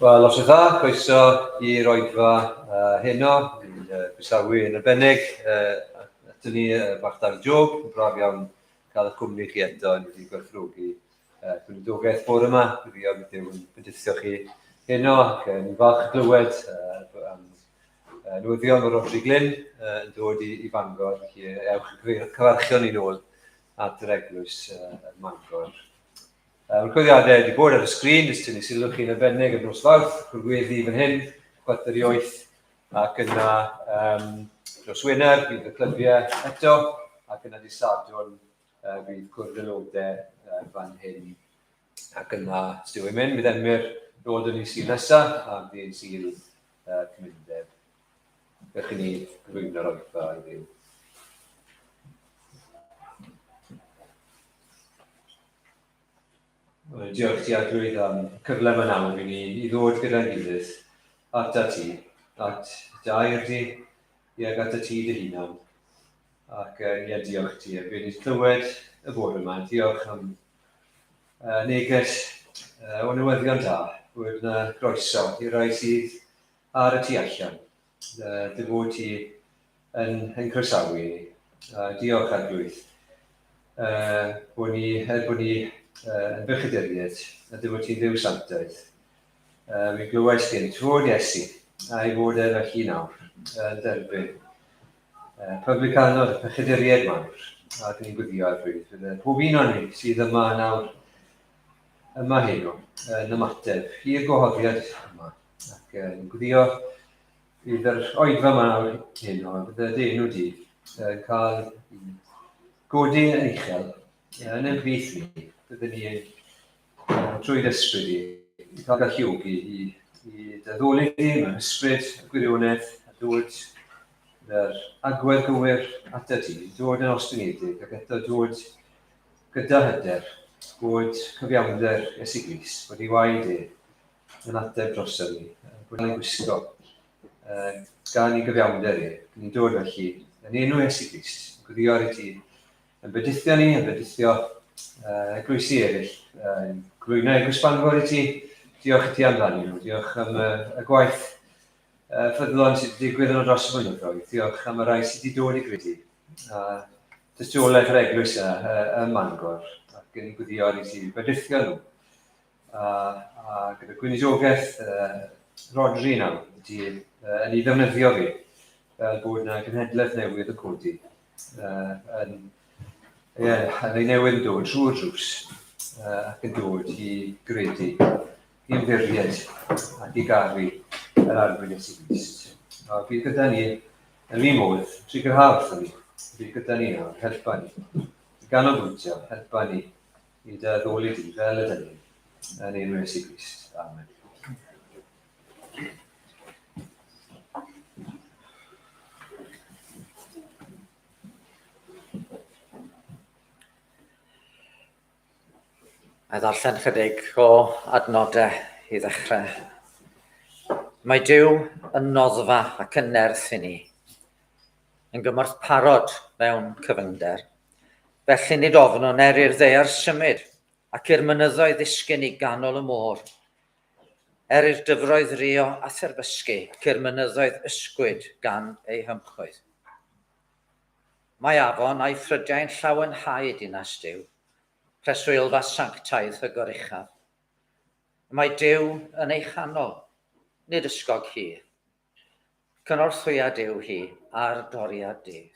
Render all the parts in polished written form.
Wel, os ydw dda, croeso i'r Oedfa heno, gwsawu yn arbennig. Atyn ni bach Dafydd Job, yn braf iawn cael eich cwmni chi eto, yn wedi gwerthfawrogi gwleidyddiaeth bore yma. Gobeithio bydd Duw yn bendithio chi heno, ac yn falch glywed newyddion o'r Rodri Glyn yn dod i Fangor, felly ewch cyfarchion ni nôl at yr eglwys Mangor. Mae'r cwyddiadau wedi bod ar y sgrin, jyst tynnu sylw chi'n arbennig yn nos Fawrth, cwrgweddi fan hyn, chwarter 8, ac yna dros Wener bydd y clybiau eto, ac yna dydd Sadwrn bydd cwrdd aelodau fan hyn, ac yna stiw i'n mynd, bydd Emyr ddod yn ei syl nesaf, a bydd yn syl Cymundeb. Gwych chi ni gyflwyno'r Oedfa i ddiw. Diolch ti Arglwydd am cyfle yma nawr i ni i ddod gyda'n gilydd at ti, at dair di, ac at ti dy hunan. Ac diolch ti, a bydd ni'n clywed y bore yma. Diolch am neges o newyddion da, bod yna groeso i'r rai sydd ar y tu allan. Dy fod ti yn croesawu ni. Diolch Arglwydd. Bod ni yn bechyduriaid, a dy fod ti'n ddiw santaeth. Mi glywais gynt fod Iesu, a'i fod e felly nawr, yn derbyn publicanod y bechyduriaid mawr, ac yn gwyddio Arglwydd. Bydd pob un o'n ni sydd yma nawr, yma heno, yn ymateb i'r gwahoddiad yma. Ac yn gwyddio bydd yr oedfa yma nawr heno, bydd y denw di yn cael godi yn uchel yn y byth ni. Byddwn ni trwy'r ysbryd i cael galluogi i ddaddolig ni mewn ysbryd y gwirionedd a dod yr agwedd gywir at y ti, dod yn ostyngedig ac eto dod gyda hyder bod cyfiawnder Iesu Grist, bod ei waed yn ateb drosodd ni, bod ni'n gwisgo gan ei gyfiawnder ni'n dod felly yn enw Iesu Grist, yn gwyddio ar ei ti, yn bedithio ni, yn bedithio eglwysi eraill, yn glwyno eglwys Bangor i ti. Diolch i ti amdani nhw, diolch am y gwaith ffyddlon sydd wedi digwydd yn o dros y blynyddoedd. Diolch am y rai sydd wedi dod i gredu. Dystiolaeth yr eglwys ym Mangor, ac yn gwyddio ar ei ti bedithio nhw. A gyda gwynidogaeth Rodri nawr, yn ei ddefnyddio fi, fel bod yna genhedlaeth newydd yn codi. Yn ei newydd yn dod trwy'r drws, ac yn dod i gredu, i ymddiried ac i garu yr arglwydd Iesu Grist. Bydd gyda ni yn un modd, tri gyrhaw wrthyn ni, bydd gyda ni nawr, helpa ni, i ganolbwyntio, helpa ni i dy ddoli di fel y dyn ni, yn enw Iesu Grist. Amen. A ddarllen chydig o adnodau i ddechrau. Mae Duw yn noddfa ac yn nerth i ni, yn gymorth parod mewn cyfyngder. Felly nid ofnwn i'r ddaear symud ac i'r mynyddoedd ddisgyn i ganol y môr. I'r dyfroedd rio a therbysgu ac i'r mynyddoedd ysgwyd gan ei hymchwyd. Mae afon a'i ffrydiau'n llawenhau dinas Duw, preswylfa sanctaidd y goruchaf. Mae Duw yn ei chanol, nid ysgog hir. Cynorthwya Duw hi a'r doriad dydd.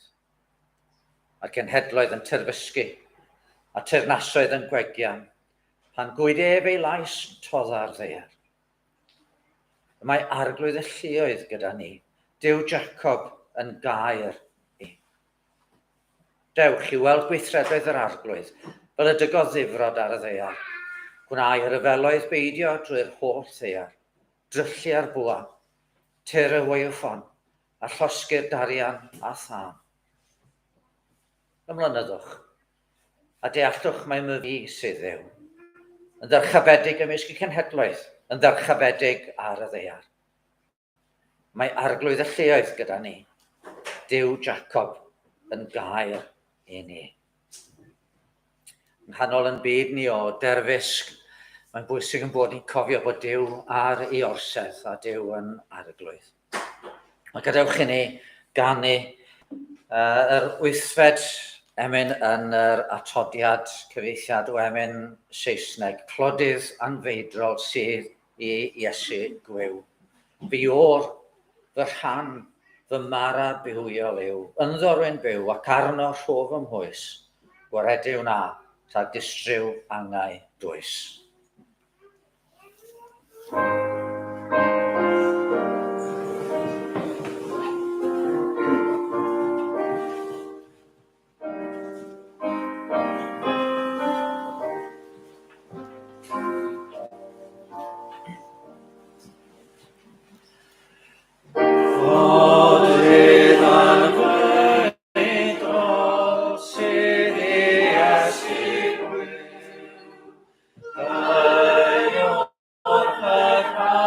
Mae'r cenhedloedd yn terbysgu a teyrnasoedd yn gwegian, pan gwyd ef ei lais todda'r ddaear. Mae arglwydd y lluoedd gyda ni, Duw Jacob yn gair ni. Dewch i weld gweithredoedd yr arglwydd, fel y dygodd ddifrod ar y ddaear. Gwna'i ryfeloedd beidio drwy'r holl ddaear, dryllu ar bwa, tyr y weiwffon, a llosgu'r darian a thân. Ymlynyddwch, a deallwch mae my fi sydd Dduw, yn ddyrchafedig ymysg y cenhedloedd, yn ddyrchafedig ar y ddaear. Mae arglwydd y lluoedd gyda ni, Duw Jacob yn gair i ni. Yn nghanol yn byd ni o derfysg, mae'n bwysig yn bod ni'n cofio bod Duw ar ei orsedd a Duw yn arglwydd. Mae gadewch i ni ganu yr wythfed emyn yn yr atodiad cyfeithiad o emyn Saesneg, clodydd anfeidrol sydd i Iesu gwyw. Fi o'r fy rhan, fy mara bywiol yw, ynddorwyn byw ac arno rhof ymhwys, gwaredyw na, rhag distryw angau dwys. Oedfa'r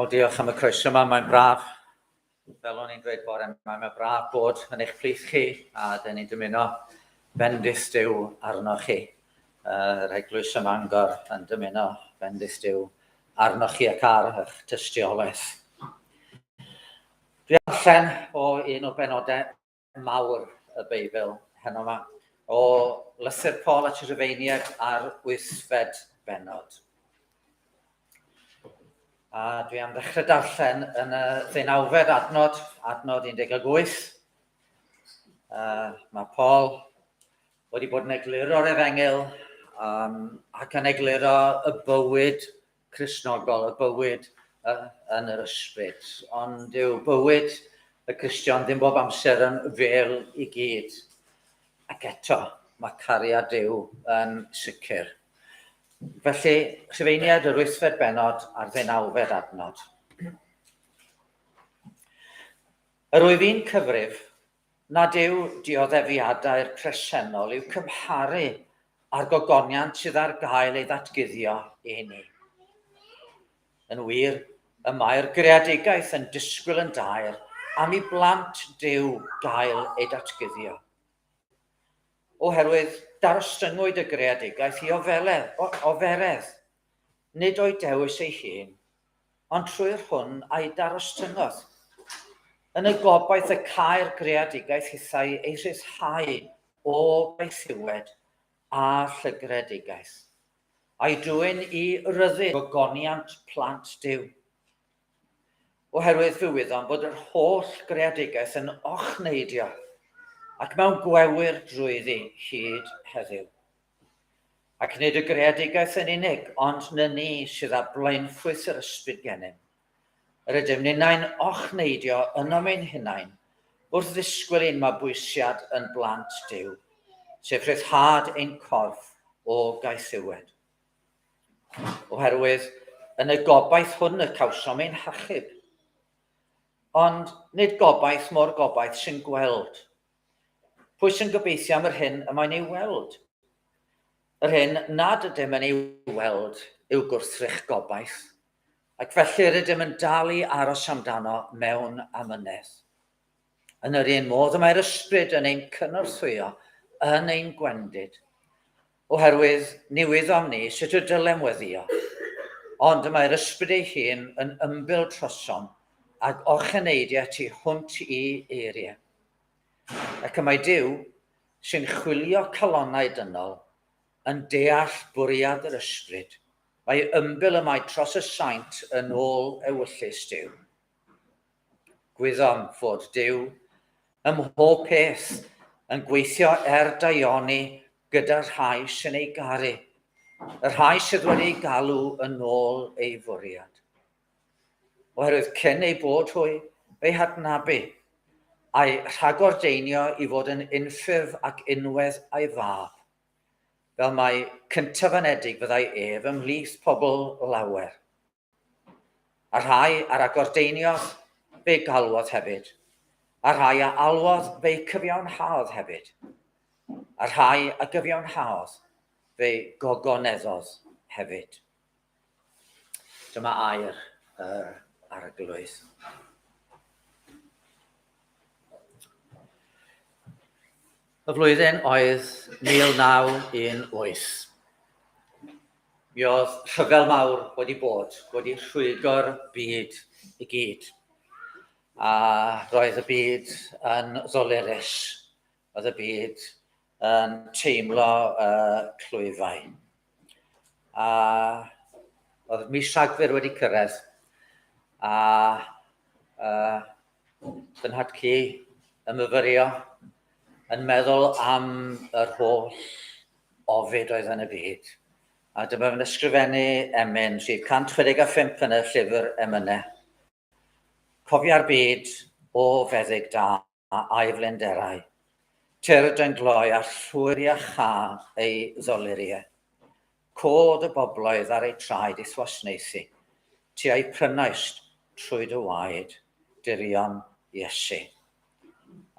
O, diolch am y croeso yma, mae'n braf. Fel o'n i'n dweud bore, mae'n braf bod yn eich plith chi, a dyn ni'n dymuno bendith Duw arno chi. Yr eglwys ym Mangor yn dymuno bendith Duw arno chi ac ar eich tystiolaeth. Dwi'n allan o un o benodau mawr y Beibl heno yma, o lythyr Paul at y Rhufeiniaid ar 8fed benod. A dwi am ddechrau darllen yn y 19fed adnod 18. Mae Paul wedi bod yn egluro'r Efengil ac yn egluro y bywyd Cristnogol, y bywyd yn yr ysbryd. Ond yw bywyd y Cristion ddim bob amser yn fel i gyd. Ac eto, mae cariad Duw yn sicr. Felly, Rhufeiniaid yr 8fed benod a'r 19fed adnod. Yr wyf fi'n cyfrif nad yw dioddefiadau'r presennol i'w cymharu â'r gogoniant sydd ar gael ei ddatguddio i ni. Yn wir, y mae'r greadigaeth yn disgwyl yn daer am i blant Duw gael ei datguddio. Oherwydd darostynwyd y greadigaeth i oferedd, nid o'i dewis ei hun, ond trwy'r hwn a'i darostyngodd. Yn y gobaith y cae'r greadigaeth hithau ei rhyddhau o gaethiwed a llygredigaeth, a'i drwy'n i ryddu gogoniant plant Duw. Oherwydd fe wyddom bod yr holl greadigaeth yn ochneidio ac mewn gwewyr drwyddi hyd heddiw. Ac nid y greadigaeth yn unig, ond na ni sydd â blaenffwyth yr ysbryd gennym. Yr ydym ni'n ochneidio yno mewn hunain wrth ddisgwyl ein mabwysiad yn blant Duw, sef rhyddhad ein corff o gaethiwed. Oherwydd yn y gobaith hwn y cawsom ein hachub. Ond nid gobaith mor gobaith sy'n gweld. Pwy sy'n gobeithio am yr hyn y mae'n ei weld? Yr hyn nad ydym yn ei weld yw gwrthrych gobaith, ac felly rydym yn dal i aros amdano mewn amynedd. Yn yr un modd y mae'r ysbryd yn ein cynorthwyo yn ein gwendid, oherwydd niwyddom ni sut y dylemweddio, ond y mae'r ysbryd ei hun yn ymbil trosom ac ocheneidio tu hwnt i eiriau. Ac y mae Duw sy'n chwilio calonnau dynol yn deall bwriad yr ysbryd. Mae ymbil y mae tros y saint yn ôl ewyllus Duw. Gwyddom fod Duw ym mhob peth yn gweithio daioni gyda'r rhai sy'n ei garu, y rhai sydd wedi galw yn ôl ei fwriad. Oherwydd cyn ei bod hwy, fe'i hadnabu, a'i rhagordeinio i fod yn unffurf ac unwedd a'i fab, fel mae cyntafynedig fyddai ef ymhlith pobl lawer. A rhai ar agordeiniodd fe'i galwodd hefyd, a rhai a alwodd fe'i cyfiawnhaodd hefyd, a rhai a gyfiawnhaodd fe'i gogoneddodd hefyd. Dyma air yr arglwydd. Y flwyddyn oedd 1918. Mi oedd rhyfel mawr wedi bod, wedi rhwygo'r byd i gyd. A roedd y byd yn ddolerus, oedd y byd yn teimlo clwyfau. A oedd mis Rhagfyr wedi cyrraedd, a fy nhad-cu yn myfyrio, yn meddwl am yr holl ofid oedd yn y byd. A dyma fy'n ysgrifennu emyn, sydd 165 yn y llyfr emynau. Cofia'r byd o feddyg da a'i flenderau. Tyrd yn gloi a llwyr a cha ei ddoluriau. Cod y bobloedd ar ei traed ei thwasneithu. Tu ei prynaist trwy dy waed, dirion Iesu.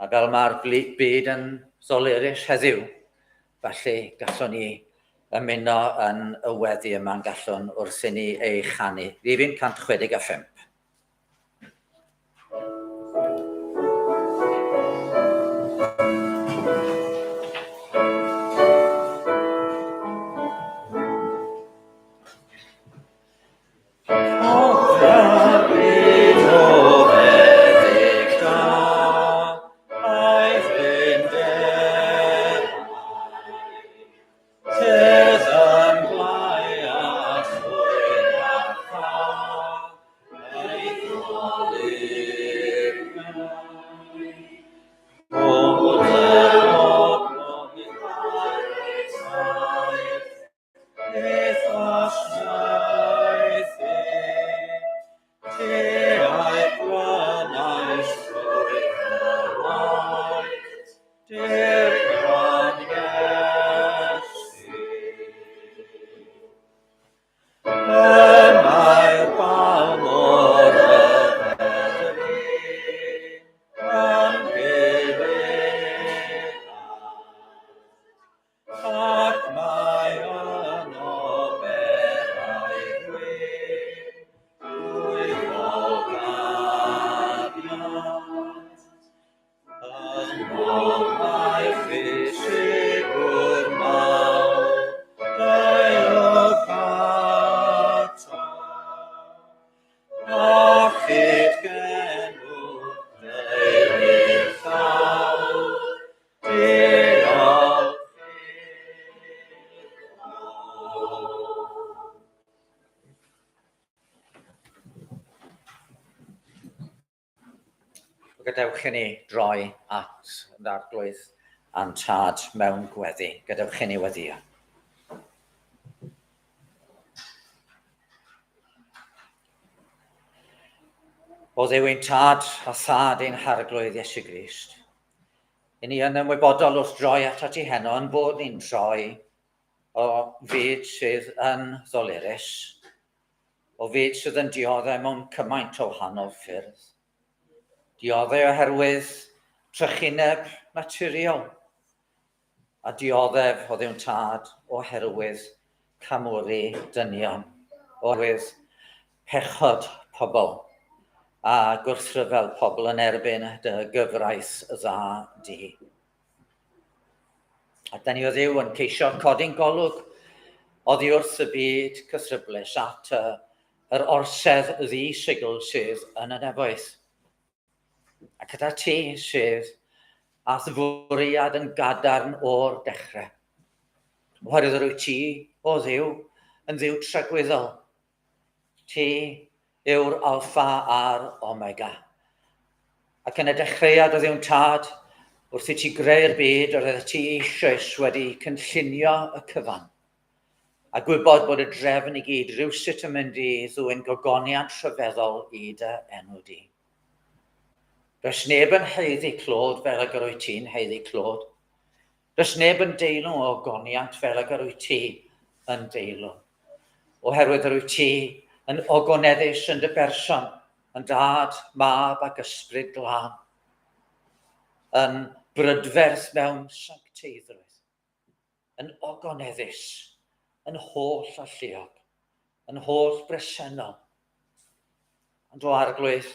A fel mae'r byd yn ddolurus heddiw, felly gallwn ni ymuno yn y weddi yma'n gallwn wrth i ni ei chanu. Rhifin 165. Gadewch i ni droi at yr arglwydd a'n tad mewn gweddi. Gadewch i ni weddio. O Dduw ein tad a thad ein harglwydd Iesu Grist. I ni yn ymwybodol wrth droi at ati heno yn bod ni'n troi o fyd sydd yn ddolurus, o fyd sydd yn dioddau mewn cymaint o wahanol ffyrdd. Dioddau oherwydd trychineb naturiol, a dioddef o Dduw'n tad oherwydd camwru dynion, oherwydd pechod pobl a gwrthryfel pobl yn erbyn dy gyfraith dda di. A da ni o Dduw yn ceisio codi'n golwg oddi wrth y byd cythryblus at yr orsedd ddi-sigl sydd yn y nefoedd. Ac gyda ti sydd a fwriad yn gadarn o'r dechrau. Oherwydd rwy ti o Dduw yn Dduw tragwyddol. Ti yw'r alffa a'r omega. Ac yn y dechreuad o Dduw'n tad, wrth i ti greu'r byd, roedd ti eisoes wedi cynllunio y cyfan. A gwybod bod y drefn i gyd rywsut yn mynd i ddwyn gogoniant rhyfeddol i dy enw di. Does neb yn heiddi clod fel y gyrwy ti'n heiddi clod. Does neb yn deilwng o goniant fel y gyrwy ti yn deilwng. Oherwydd rwy ti yn ogoneddus yn dy berson, yn dad, mab ac ysbryd glân. Yn brydferth mewn sancteiddrwydd. Yn ogoneddus, yn holl alluog, yn holl bresennol. Ond o arglwydd,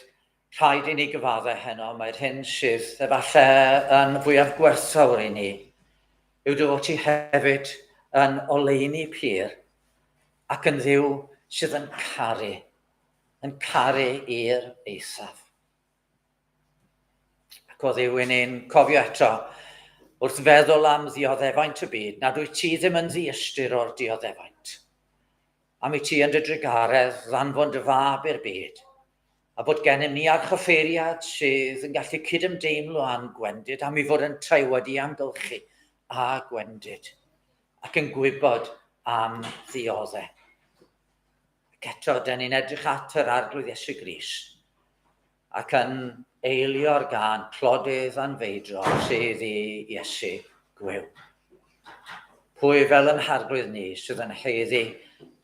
rhaid i ni gyfaddau heno, mae'r hyn sydd efallai yn fwyaf gwerthfawr i ni, yw dy fod ti hefyd yn oleuni pur ac yn ddiw sydd yn caru i'r eithaf. Ac o ddiw i ni'n cofio eto, wrth feddwl am ddioddefaint y byd, nad wyt ti ddim yn ddiystyr o'r dioddefaint. Am i ti yn dy drigaredd ddanfon dy fab i'r byd, a bod gennym ni archoffeiriad sydd yn gallu cydymdeimlo a'n gwendid, am i fod yn traiwadu amgylchu a gwendid, ac yn gwybod am ddioddau. Ac eto, dyn ni'n edrych at yr arglwydd Iesu Grist, ac yn eilio'r gan clodydd anfeidro sydd i Iesu gwyw. Pwy fel yn harglwydd ni sydd yn heiddi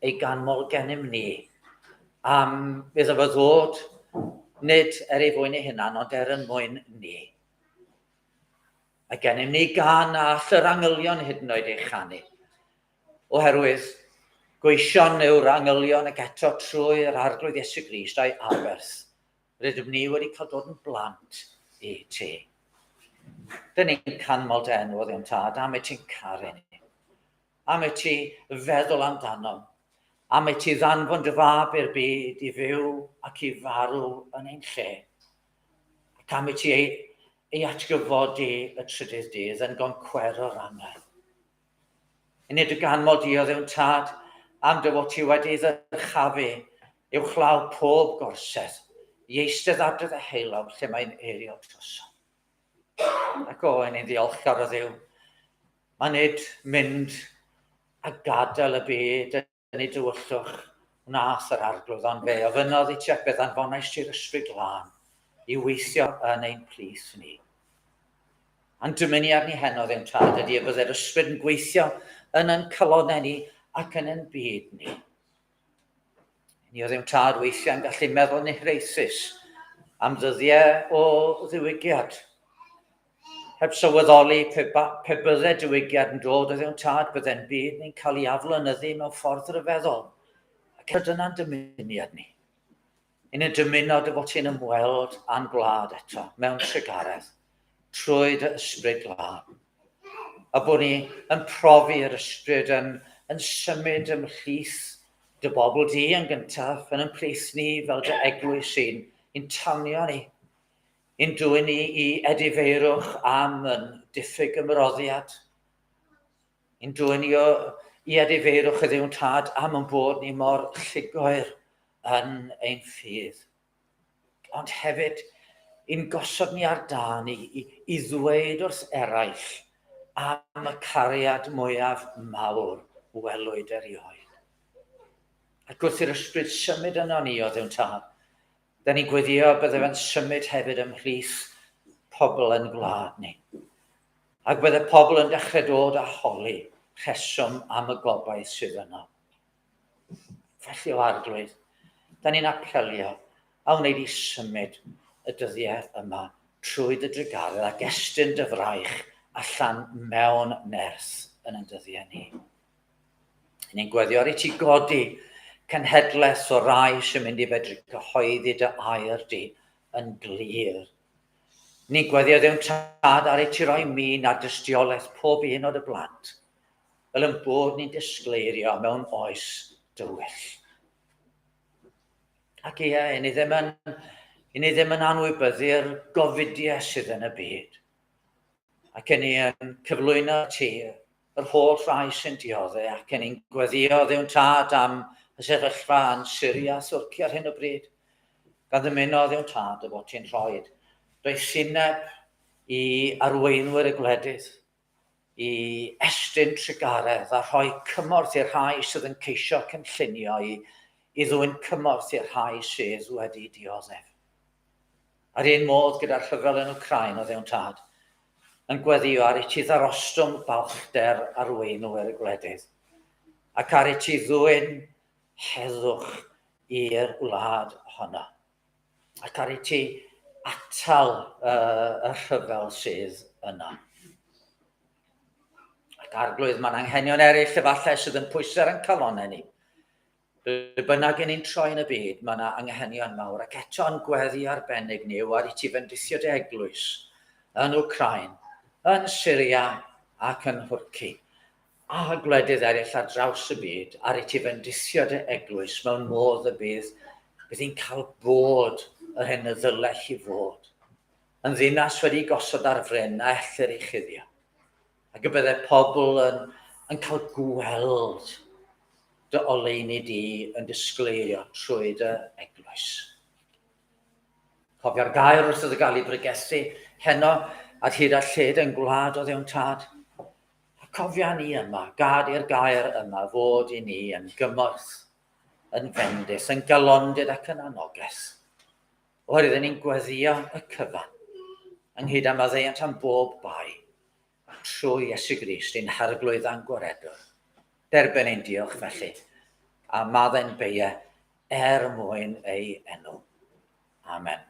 ei ganmol gennym ni am iddo fo ddod nid ei fwyn ei hunan, ond yn mwyn ni. Mae gennym ni gan all yr angylion hyd yn oed ei chanu, oherwydd gweision yw'r angylion ac eto trwy'r arglwydd Iesu Grist a'i aberth, rydym ni wedi cael dod yn blant i ti. Dyn ni'n canmol dy enw, Dduw Tad, am i ti'n caru ni, am i ti feddwl amdano, am i ti ddanfon dy fab i'r byd i fyw ac i farw yn ein lle, ac am i ti ei atgyfodi y trydydd dydd yn goncwero'r angen. I nid y ganmol di o Dduw Tad, am dy fod ti wedi ddyrchafu uwchlaw pob gorsedd, i eistedd ar dy ddeheilawr lle mae'n eiriol troson. Ac o, ni'n ddiolchgar o Dduw. Mae nid mynd a gadael y byd yn ei dywyllwch wnaeth yr arglwydd, ond fe ofynodd i ti ac beth anfonais ti'r ysbryd glân i weithio yn ein plith ni. A'n dymuniad ni heno, Dduw Tad, ydy y byddai'r ysbryd yn gweithio yn ein calonau ni ac yn ein byd ni. Ni o Dduw Tad weithio yn gallu meddwl ni hreisus am ddyddiau o ddiwygiad. Heb sylweddoli pe byddai diwygiad yn dod o Dduw Tad, byddai'n byd ni'n cael ei aflonyddu mewn ffordd rhyfeddol. Ac dyna'n dymuniad ni. Ni'n dymuno dy fod ti'n ymweld a'n gwlad eto, mewn trigaredd, trwy dy ysbryd glân. A bod ni yn profi'r ysbryd yn symud ymhlith dy bobl di yn gyntaf, yn ymplith ni fel dy eglwys i'n tanio ni, i'n dwy ni i edifeirwch am yn diffyg ymroddiad, i'n dwy ni i edifeirwch y Dduw Tad am yn bod ni mor llugoer yn ein ffydd. Ond hefyd, i'n gosod ni ar dan i ddweud wrth eraill am y cariad mwyaf mawr welwyd erioed. Ac wrth i'r ysbryd symud yno ni o Dduw Tad, da ni'n gweddio bydde fe'n symud hefyd ymhlith pobl yn gwlad ni. Ac bydde pobl yn dechrau dod â holi rheswm am y gobaith sydd yno. Felly o arglwydd, da ni'n apelio a wneud i symud y dyddiau yma trwy dy drigaredd ac estyn dy fraich allan mewn nerth yn y dyddiau ni. Ni'n gweddio ar i ti godi cenhedlaeth o rai sy'n mynd i fedru cyhoeddi dy air di yn glir. Ni'n gweddio Dduw Tad ar ei ti roi mi na dystiolaeth pob un o dy blant, fel yn bod ni'n disgleirio mewn oes dywyll. Ac ie, ni ddim yn anwybyddu'r gofidiau sydd yn y byd. Ac ni yn cyflwyno ti yr holl rai sy'n dioddau, ac ni'n gweddio Dduw Tad am y sefyllfa yn Syria, Thwrci ar hyn o bryd. Gan ddymuno Dduw Tad y bod ti'n rhoi doethineb i arweinwyr y gwledydd, i estyn trigaredd a rhoi cymorth i'r rhai sydd yn ceisio cynllunio i ddwyn cymorth i'r rhai sydd wedi dioddef. Ar un modd gyda'r rhyfel yn Wcrain o Dduw Tad, yn gweddio ar ei ti ddarostwm balchder arweinwyr y gwledydd, ac ar ei ti ddwyn heddwch i'r wlad honno, ac ar ei ti atal y rhyfel sydd yno. Ac arglwydd, mae'n anghenion eraill efallai sydd yn pwysau'r yn calonau ni. Bynnag yn ein troi yn y byd, mae yna anghenion mawr, ac eto'n gweddi arbennig ni yw ar ei tifendisiad eglwys yn Wcrain, yn Syria ac yn Hwrci, a gwledydd eraill ar draws y byd, ar ei tifendisiad eglwys mewn modd y bydd hi'n cael bod yr hyn y ddylech i fod, yn ddinas wedi gosod ar fryn a ellir ei chuddio, ac y byddai pobl yn cael gweld dy oleuni di yn disgleirio trwy dy eglwys. Cofio'r gair wrth oedd y gael ei bregethu heno ar hyd a lled yn gwlad o ddewn tad. A cofia ni yma, gad i'r gair yma fod i ni yn gymorth, yn fendus, yn galondyd ac yn anogaeth. Oherwydd ni'n gweddio y cyfan, ynghyd â maddeuant am bob bai, trwy Iesu Grist, ein harglwydd a'n gwaredwr. Derbyn ein diolch felly, a maddau'n beie mwyn ei enw. Amen.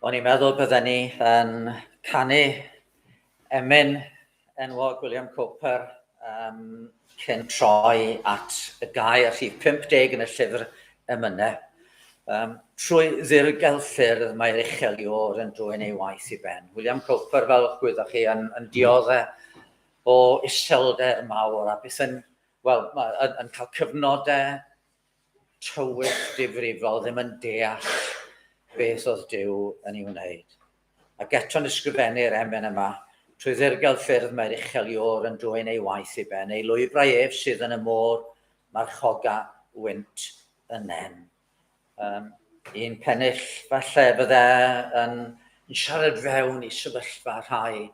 O'n i'n meddwl bydden ni yn canu emyn enwog William Cowper cyn troi at y gair rhif 50 yn y llyfr emynau. Trwy ddirgel ffyrdd mae'r ucheliwr yn drwy'n ei waith i ben. William Cowper, fel gwyddoch chi, yn dioddau o iselder mawr a beth yn cael cyfnodau tywyll difrifol, ddim yn deall beth oedd Duw yn ei wneud. Ac eto'n ysgrifennu'r emyn yma, trwy ddirgel ffyrdd mae'r ucheliwr yn drwy'n ei waith i ben, ei lwybrau ef sydd yn y môr, marchoga wynt yn nen. Un pennill falle bydde yn siarad fewn i sefyllfa rhai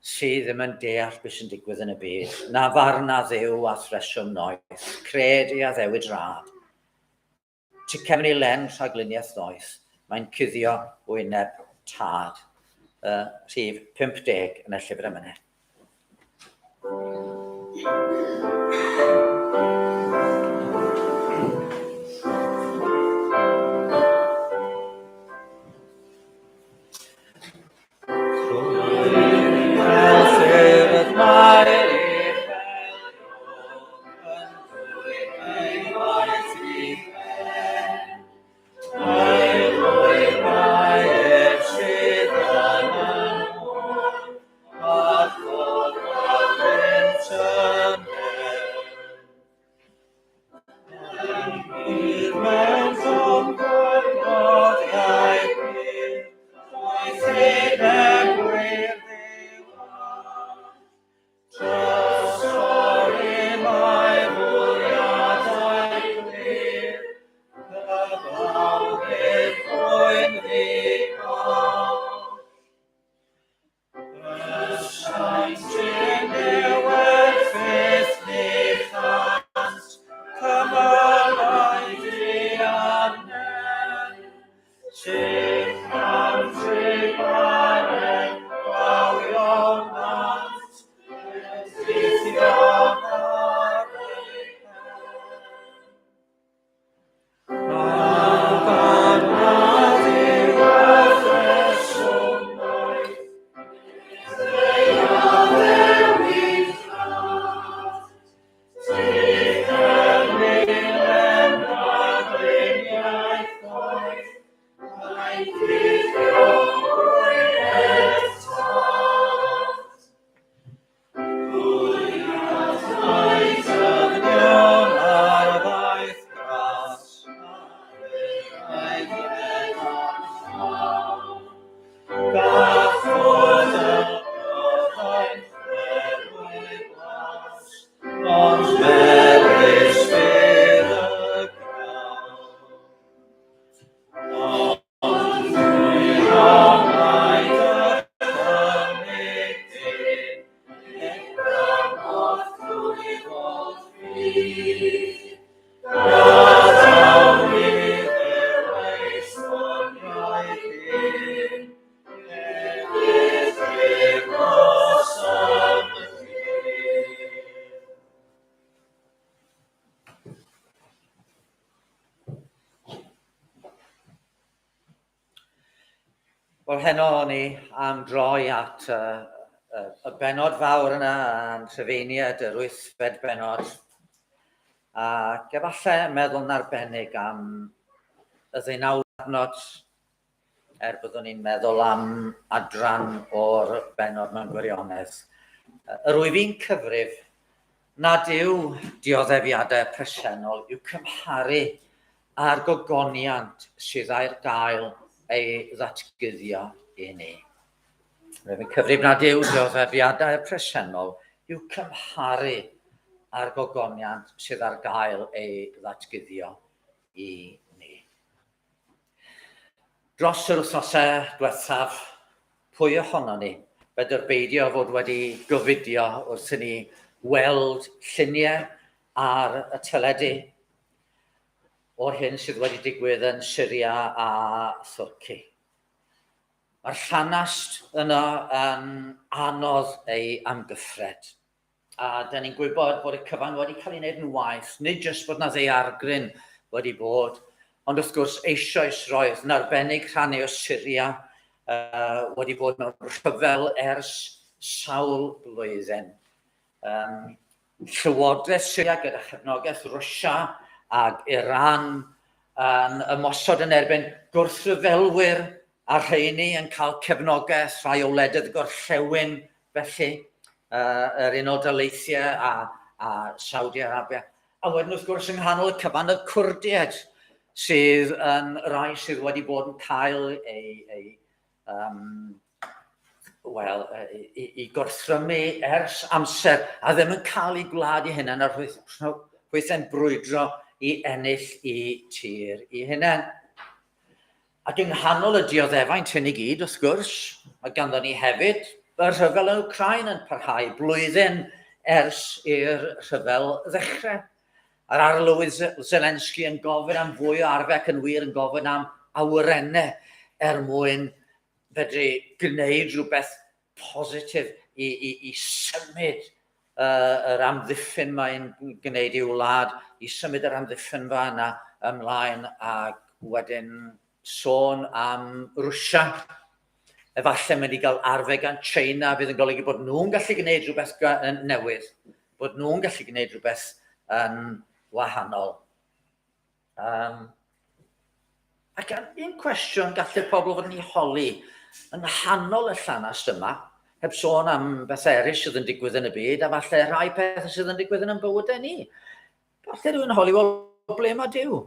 sydd ddim yn deall beth sy'n digwydd yn y byd. Na farn a ddew a threswm noeth, credu a ddewid rad. Ty cefn ei len rhagluniaeth noeth, mae'n cuddio wyneb tad. Rhif 50 yn y llyfr emynau. Wel, heno ni am droi at y benod fawr yna yn Rhufeiniaid, yr 8fed benod. A gefalle meddwl yn arbennig am y ddeunawd adnod byddwn ni'n meddwl am adran o'r benod mewn gwirionedd. Yr wyf fi'n cyfrif nad yw dioddefiadau presennol yw cymharu a'r gogoniant sydd ar gael ei ddatgyddio i ni. Rwyf fi'n cyfrif nad yw dioddefiadau presennol yw cymharu a'r gogoniant sydd ar gael ei ddatgyddio i ni. Dros yr wythnosau diwethaf, pwy ohono ni fedr beidio fod wedi gofidio wrth i ni weld lluniau ar y teledu o'r hyn sydd wedi digwydd yn Syria a Thwrci. Mae'r llanast yno yn anodd ei amgyffred. A da ni'n gwybod bod y cyfan wedi cael ei wneud yn waith, nid jyst bod na ddaeargryn wedi bod, ond wrth gwrs eisoes roedd yn arbennig rhannu o Syria wedi bod mewn rhyfel ers sawl blwyddyn. Llywodraeth Syria gyda chefnogaeth Rwsia ac Iran yn ymosod yn erbyn gwrthryfelwyr a rheini yn cael cefnogaeth rhai o wledydd gorllewin felly yr Unol Daleithiau a Saudi Arabia. A wedyn wrth gwrs yng nghanol y cyfan y Cwrdiaid sydd yn rai sydd wedi bod yn cael i gorthrymu ers amser a ddim yn cael ei gwlad i hynny ar weithau'n brwydro i ennill i tir i hynny. Ac yng nghanol y dioddefaint hyn i gyd, wrth gwrs, mae ganddo ni hefyd y rhyfel yn Wcrain yn parhau blwyddyn ers i'r rhyfel ddechrau. Yr arlywydd Zelensky yn gofyn am fwy o arfec yn wir, yn gofyn am awyrennau mwyn fedru gwneud rhywbeth positif i symud yr amddiffyn mae'n gwneud i'w wlad, i symud yr amddiffyn fa yna ymlaen ac wedyn sôn am Rwsia. Efallai mynd i gael arfau gan China bydd yn golygu bod nhw'n gallu gwneud rhywbeth newydd, bod nhw'n gallu gwneud rhywbeth yn wahanol. Ac un cwestiwn gallai'r pobl fod yn ei holi yn nghanol y llanast yma, heb sôn am beth eraill sydd yn digwydd yn y byd, a falle rhai pethau sydd yn digwydd yn bywydau ni. Falle rwy'n holi, wel, ble mae Duw?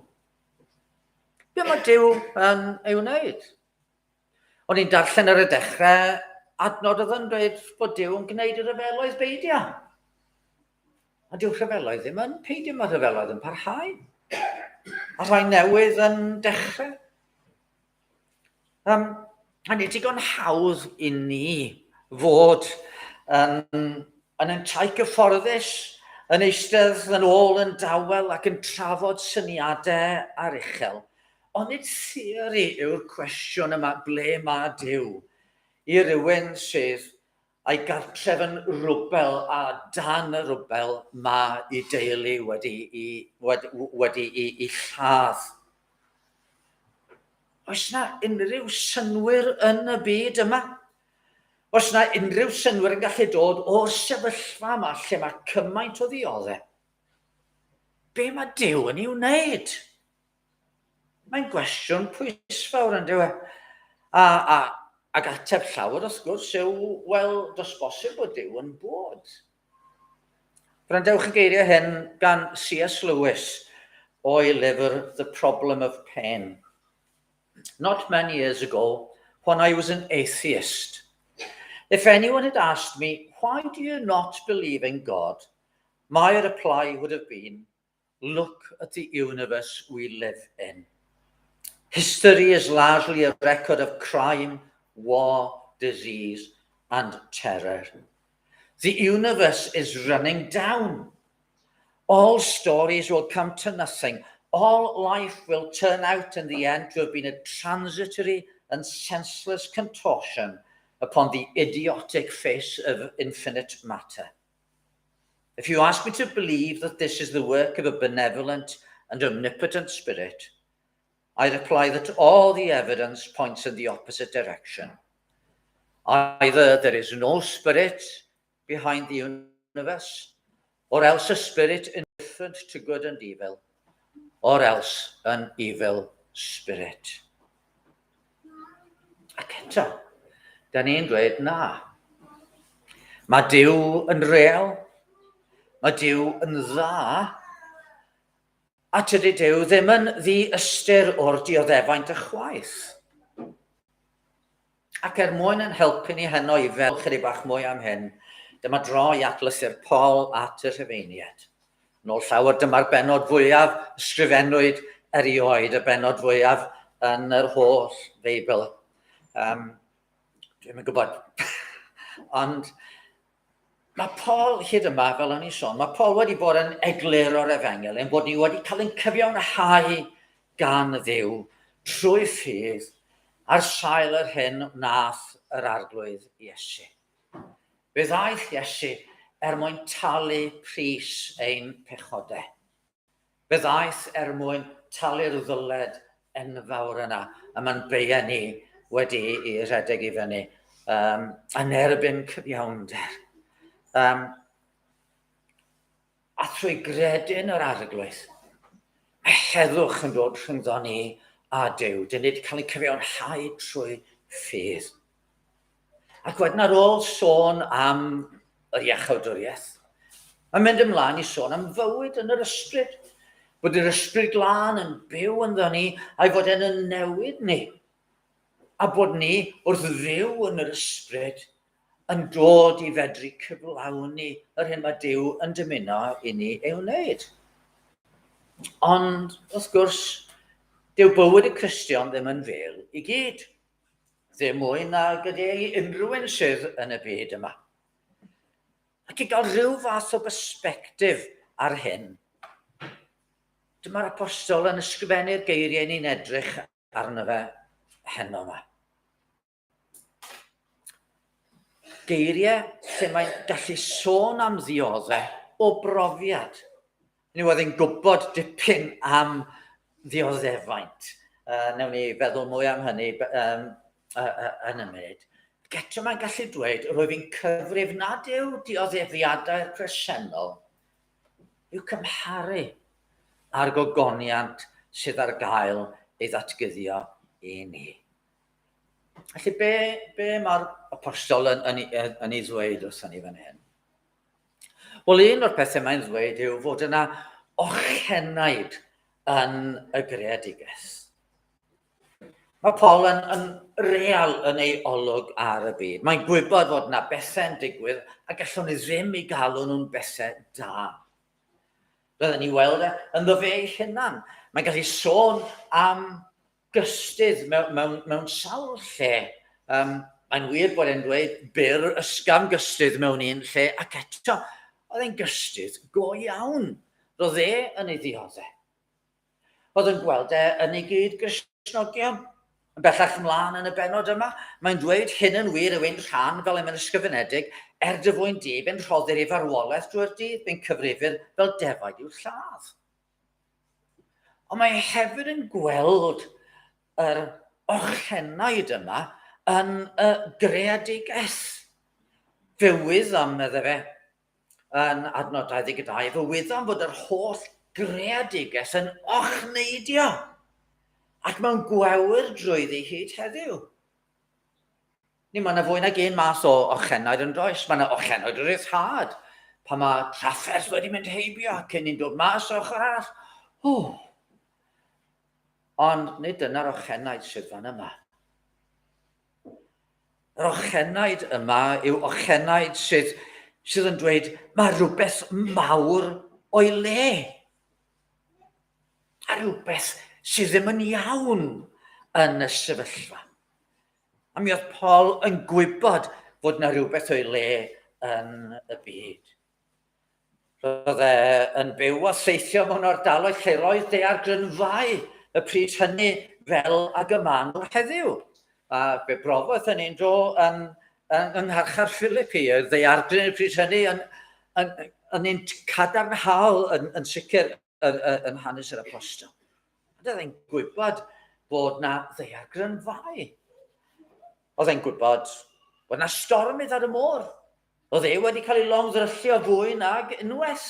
Be mae Duw yn ei wneud? O'n i'n darllen ar y dechrau adnod oedd yn dweud bod Duw yn gwneud y rhyfeloedd beidio. A dyw rhyfeloedd ddim yn peidio, mae rhyfeloedd yn parhau. A rhai newydd yn dechrau. A nid digon hawdd i ni fod yn entai gyfforddus, yn eistedd yn ôl yn dawel ac yn trafod syniadau ar uchel. Ond nid theori yw'r cwestiwn yma ble mae Duw i rywun sydd a'i gartref yn rwbel a dan y rwbel mae ei deulu wedi i lladd. Oes na unrhyw synwyr yn y byd yma? Oes na unrhyw synwyr yn gallu dod o'r sefyllfa yma lle mae cymaint o ddioddau? Be mae Duw yn ei wneud? Mae'n gwestiwn pwysfawr yn dyw. Ac ateb llawer wrth gwrs yw, wel, does bosib bod Duw yn bod. Gwrandewch y geiriau hyn gan C.S. Lewis o'i lyfr The Problem of Pain. Not many years ago, when I was an atheist, if anyone had asked me, why do you not believe in God? My reply would have been, look at the universe we live in. History is largely a record of crime, war, disease, and terror. The universe is running down. All stories will come to nothing. All life will turn out in the end to have been a transitory and senseless contortion upon the idiotic face of infinite matter. If you ask me to believe that this is the work of a benevolent and omnipotent spirit, I reply that all the evidence points in the opposite direction. Either there is no spirit behind the universe, or else a spirit indifferent to good and evil, or else an evil spirit. Ac eto, da ni'n dweud na. Mae Duw yn real, mae Duw yn dda, a tydi Duw ddim yn ddi-ystyr o'r dioddefaint ychwaith. Ac mwyn yn helpu ni heno i fel chydig bach mwy am hyn, dyma dro i atlysu'r Paul at y Rhufeiniaid. Nôl llawer dyma'r benod fwyaf ysgrifennwyd erioed, y benod fwyaf yn yr holl Feibl. Dwi'n yn gwybod. Ond mae Paul hyd yma, fel o'n i sôn, mae Paul wedi bod yn eglur o'r Efengel, yn bod ni wedi cael ein cyfiawnhau gan Dduw trwy ffydd ar sail yr hyn nath yr arglwydd Iesu. Fe ddaeth Iesu mwyn talu pris ein pechodau. Fe ddaeth mwyn talu'r ddyled enfawr yna, a mae'n beia ni wedi i rhedeg i fyny yn erbyn cyfiawnder. A trwy gredyn yr arglwydd, mae heddwch yn dod rhyngddo ni a Duw. Dyn ni wedi cael ei cyfiawnhau trwy ffydd. Ac wedyn ar ôl sôn am yr iachawdwriaeth, mae'n mynd ymlaen i sôn am fywyd yn yr ysbryd. Bod yr ysbryd glân yn byw ynddo ni, a'i fod e'n newid ni. A bod ni wrth fyw yn yr ysbryd yn dod i fedru cyflawni yr hyn mae Duw yn dymuno i ni ei wneud. Ond, wrth gwrs, dyw bywyd y Cristion ddim yn fel i gyd. Ddim mwy na gyda unrhyw un sydd yn y byd yma. Ac i gael rhyw fath o bersbectif ar hyn, dyma'r apostol yn ysgrifennu'r geiriau ni'n edrych arno fe heno yma. Geiriau lle mae'n gallu sôn am ddioddau o brofiad. Ni oedd yn gwybod dipyn am ddioddefaint. Newn ni feddwl mwy am hynny yn y munud. Eto mae'n gallu dweud, rwyf fi'n cyfrif nad yw dioddefiadau'r presennol, yw cymharu a'r gogoniant sydd ar gael ei ddatgyddio i ni. Felly, be mae'r apostol yn ei ddweud wrthyn ni fan hyn? Wel, un o'r pethau mae'n ddweud yw fod yna orchenaid yn y greadigaeth. Mae Paul yn real yn ei olwg ar y byd. Mae'n gwybod fod yna bethau'n digwydd a gallwn ni ddim i galw nhw'n bethau da. Byddwn ni weld yn ddo fe ei hunan. Mae'n gallu sôn am gystydd mewn sawl lle. Mae'n wir bod e'n dweud byr ysgam gystydd mewn un lle, ac eto, oedd e'n gystydd go iawn. Roedd yn ei ddioddau. Oedd yn gweld yn ei gyd Gristnogion. Yn bellach ymlaen yn y benod yma, mae'n dweud hyn yn wir yw ein rhan fel yn ysgrifenedig, dy fwy'n dydd yn rhoddir ei farwolaeth drwy'r dydd, mae'n cyfrifir fel defaid i'w lladd. Ond mae hefyd yn gweld yr orchenaid yma yn y greadigaeth. Fywyddam, medde fe, yn adnod 22, fywyddam fod yr holl greadigaeth yn ochneidio ac mewn gwewyr drwyddi hyd heddiw. Mae yna fwy nag un math o ochenaid yn does. Mae yna ochenaid yr ryddhad. Pa mae trafferth wedi mynd heibio cyn ni'n dod mas o ochr arall. Ond nid dyna'r ochenaid sydd fan yma. Yr ochenaid yma yw ochenaid sydd yn dweud mae rhywbeth mawr o'i le. A rhywbeth sydd ddim yn iawn yn y sefyllfa. A mi oedd Paul yn gwybod fod yna rhywbeth o'i le yn y byd. Roedd yn byw a theithio mewn ardaloedd lleoedd daeargrynfau y pryd hynny fel ag y man heddiw. A be brofodd hynny'n do yn ngharchar Philippi, y daeargryn y pryd hynny yn un cadarnhaol yn sicr yn hanes yr apostol. Roedd e'n gwybod bod na ddaeargryn fai. Oedd e'n gwybod bod na stormydd ar y môr. Oedd e wedi cael ei longddryllio fwy nag unwaith.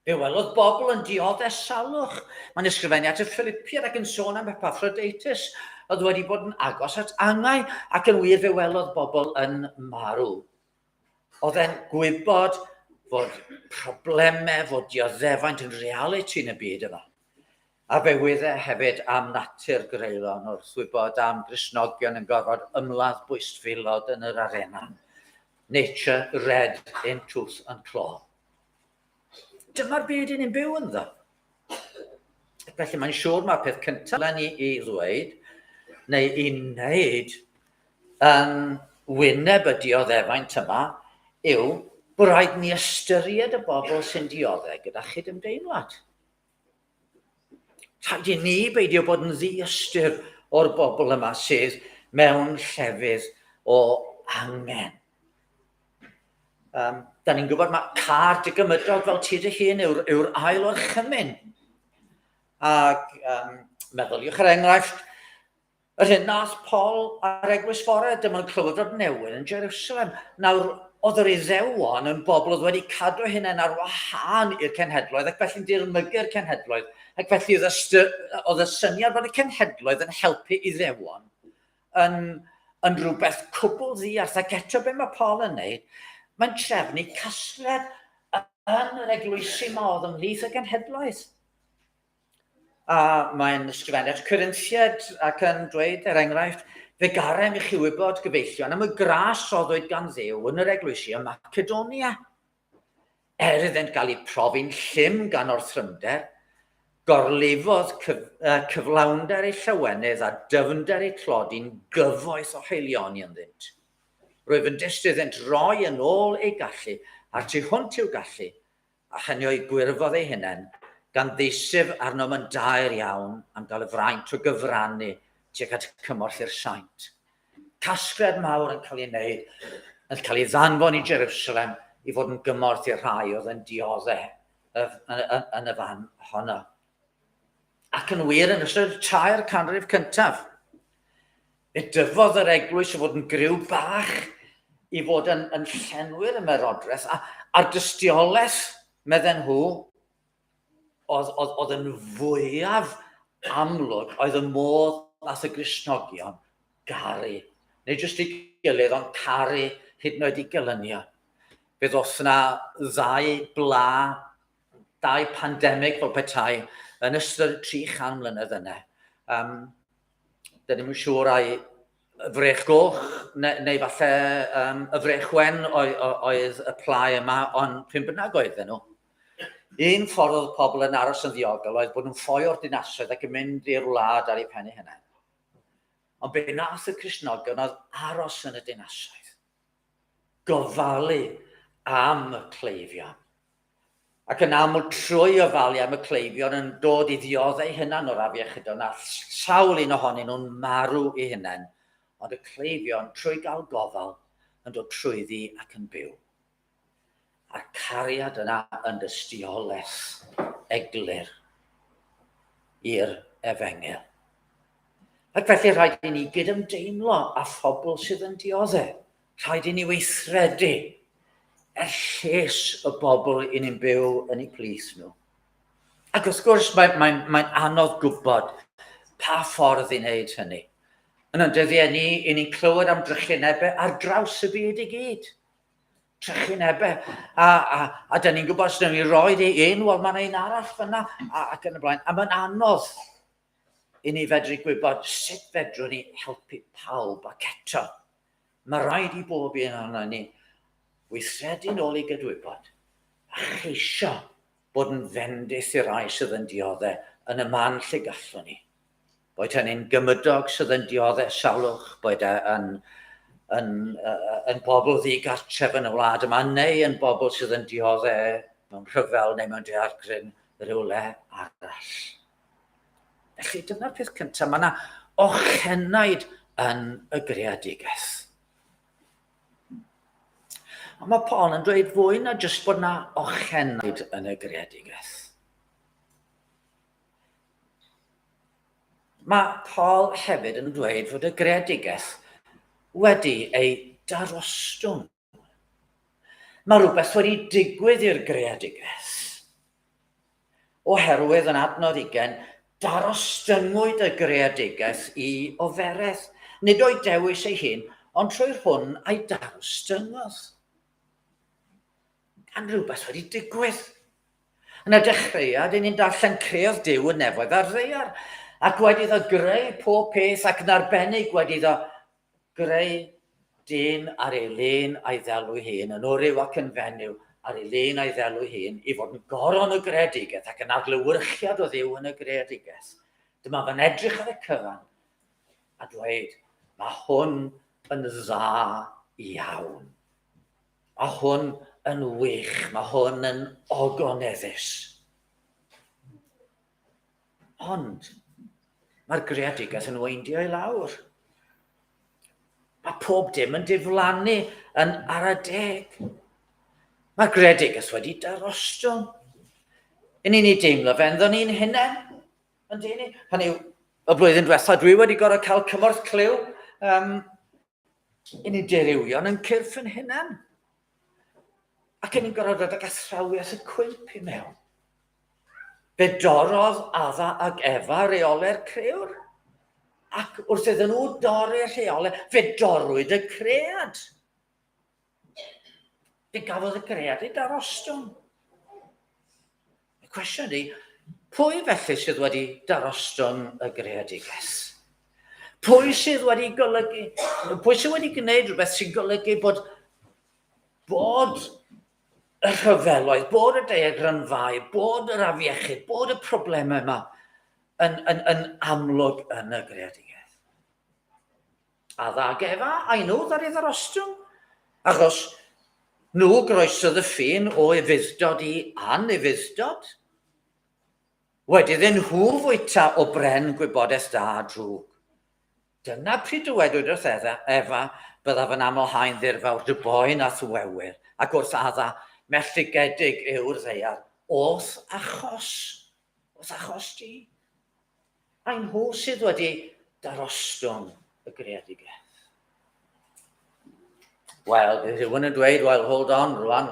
Fe welodd bobl yn dioddau salwch. Mae'n ysgrifennu at y Philippiaid ac yn sôn am Epaphroditus. Oedd wedi bod yn agos at angau ac yn wir fe welodd bobl yn marw. Oedd e'n gwybod fod problemau, fod dioddefaint yn reality yn y byd yma. A fe wyddau hefyd am natur greulon wrth wybod am Gristnogion yn gorfod ymladd bwystfilod yn yr arena. Nature red in tooth and claw. Dyma'r byd ni'n byw ynddo. Felly mae'n siŵr mae'r peth cyntaf ni i ddweud, neu i wneud yn wyneb y dioddefaint yma, yw bod rhaid ni ystyried y bobl sy'n dioddau gyda chydymdeimlad. Rhaid i ni beidio bod yn ddiystyr o'r bobl yma sydd mewn llefydd o angen. Da ni'n gwybod mae car digymydog fel ti dy hun yw'r ail o'r chymyn. Ac meddyliwch ar enghraifft, yr hyn nath Paul ar Eglwys Fore, dyma'n clywed newydd yn Jerusalem. Nawr, oedd yr Iddewon yn bobl oedd wedi cadw hynny'n ar wahân i'r cenhedloedd ac felly'n dirmygu'r cenhedloedd. Ac felly oedd y syniad bod y cenhedloedd yn helpu Iddewon yn rhywbeth cwbl ddiarth. Ac eto be mae Paul yn neud, mae'n trefnu casgliad yn yr eglwysi yma oedd ymhlith y genhedloedd. A mae'n ysgrifennu at Corinthiaid ac yn dweud, er enghraifft, fe garem i chi wybod gyfeillion am y gras roddwyd gan Dduw yn yr eglwysi ym Macedonia. Iddynt gael ei profi'n llym gan orthrynder, gorlifodd cyflawnder ei llywenydd a dyfnder ei clodi'n gyfoeth o heilioni ynddynt. Rwyf yn iddynt roi yn ôl ei gallu, a tu hwnt i'w gallu, a hynny o'i gwirfodd ei hunain, gan ddeisif arnom yn daer iawn am gael y fraint o gyfrannu tuag at cymorth i'r saint. Casgliad mawr yn cael ei wneud, yn cael ei ddanfon i Jerusalem i fod yn gymorth i'r rhai oedd yn dioddau yn y fan honno. Ac yn wir yn ystod y 3 canrif cyntaf, fe dyfodd yr eglwys o fod yn griw bach i fod yn llenwyr ymerodraeth, a'r dystiolaeth, medden nhw, oedd yn fwyaf amlwg, oedd y modd nath y Gristnogion garu. Neu jyst i gilydd, ond caru hyd yn oed i gylynio. Bydd os yna dau pandemig fel petai yn ystod 300 mlynedd yna. Dyn ni'n siŵr ai y frech goch neu falle y frech wen oedd y plai yma, ond pryn bynnag oedden nhw. Un ffordd oedd pobl yn aros yn ddiogel oedd bod nhw'n ffoi o'r dinasoedd ac yn mynd i'r wlad ar eu pennu hynny. Ond be nath y Cristnogion oedd aros yn y dinasoedd. Gofalu am y cleifion. Ac yn aml trwy ofalu am y cleifion yn dod i ddioddau hynna'n o'r afiechydon, a sawl un ohonyn nhw'n marw i hynna'n. Ond y cleifion trwy gael gofal yn dod trwyddi ac yn byw. A'r cariad yna yn dystiolaeth eglur i'r efengil. Ac felly rhaid i ni gydymdeimlo â phobl sydd yn dioddau. Rhaid i ni weithredu lles y bobl i ni'n byw yn eu plith nhw. Ac wrth gwrs mae'n anodd gwybod pa ffordd i wneud hynny. Yn ydyddiau ni, i ni'n clywed am drychinebau ar draws y byd i gyd. Trychinebau. A dyn ni'n gwybod sydd ni'n rhoi ei un, wel mae'n ein arall fyna, ac yn y blaen. A mae'n anodd i ni fedru gwybod sut fedrwn ni helpu pawb ac eto. Mae rhaid i bob un o'na ni weithredu nôl i gydwybod a cheisio bod yn fendith i'r rai sydd yn dioddau yn y man lle gallwn ni. Boed hynny'n gymydog sydd yn dioddau salwch, boed yn bobl ddigartref yn y wlad yma, neu yn bobl sydd yn dioddau mewn rhyfel neu mewn daeargryn rhywle arall. Felly dyna'r peth cyntaf, mae yna ochenaid yn y greadigaeth. Ond mae Paul yn dweud fwy na jyst bod yna ochenaid yn y greadigaeth. Mae Paul hefyd yn dweud fod y greadigaeth wedi ei darostwng. Mae rhywbeth wedi digwydd i'r greadigaeth. Oherwydd yn adnod 20, darostyngwyd y greadigaeth i ofereth. Nid o'i dewis ei hun, ond trwy'r hwn a'i darostyngodd. Gan rhywbeth wedi digwydd. Yn y dechreuad, ni'n darllen creodd Duw yn nefoedd ar ddaear, ac wedi iddo greu pob peth, ac yn arbennig wedi iddo greu dyn ar ei len a'i ddelw hun, yn oryw ac yn fenyw ar ei len a'i ddelw hun, i fod yn goron y greadigaeth ac yn adlewyrchiad o Dduw yn y greadigaeth. Dyma fe'n edrych ar y cyfan a dweud, mae hwn yn dda iawn. Mae hwn yn wych, mae hwn yn ogoneddus. Ond mae'r greadigaeth yn weindio i lawr. Mae pob dim yn diflannu yn ar y deg. Mae'r greadigaeth wedi darostwng. Yn ni'n ei deimlo fe ynddo ni'n hunain. Hynny yw, y blwyddyn diwethaf dwi wedi gorfod cael cymorth cliw i ni dirywio'n yn cyrff yn hunain. Ac yn ni'n gorfod dod ag athrawiaeth y cwymp i mewn. Fe dorodd Adda ac Efa reolau'r crewr. Ac wrth iddyn nhw dorri'r rheolau, fe dorwyd y cread. Fe gafodd y cread ei darostwng. Y cwestiwn ydy, pwy felly sydd wedi darostwng y greadigaeth? Pwy sydd wedi gwneud rhywbeth sy'n golygu bod y rhyfeloedd, bod y diagranfau, bod yr afiechyd, bod y problemau yma yn amlwg yn y greadigaeth. Adda ac Efa, a nhw ddari ddarostwng, achos nhw groesodd y ffin o efuddod i anefuddod. Wedi iddyn nhw fwyta o bren gwybodaeth da a drwg. Dyna pryd dywedwyd wrth Efa byddaf yn amlhau'n ddirfawr dy boen a thwewyr, ac wrth Adda melltigedig yw'r ddeiar, oth achos di. A nhw sydd wedi darostwng y greadigaeth. Wel, bydd rhywun yn dweud, well, hold on, rwan.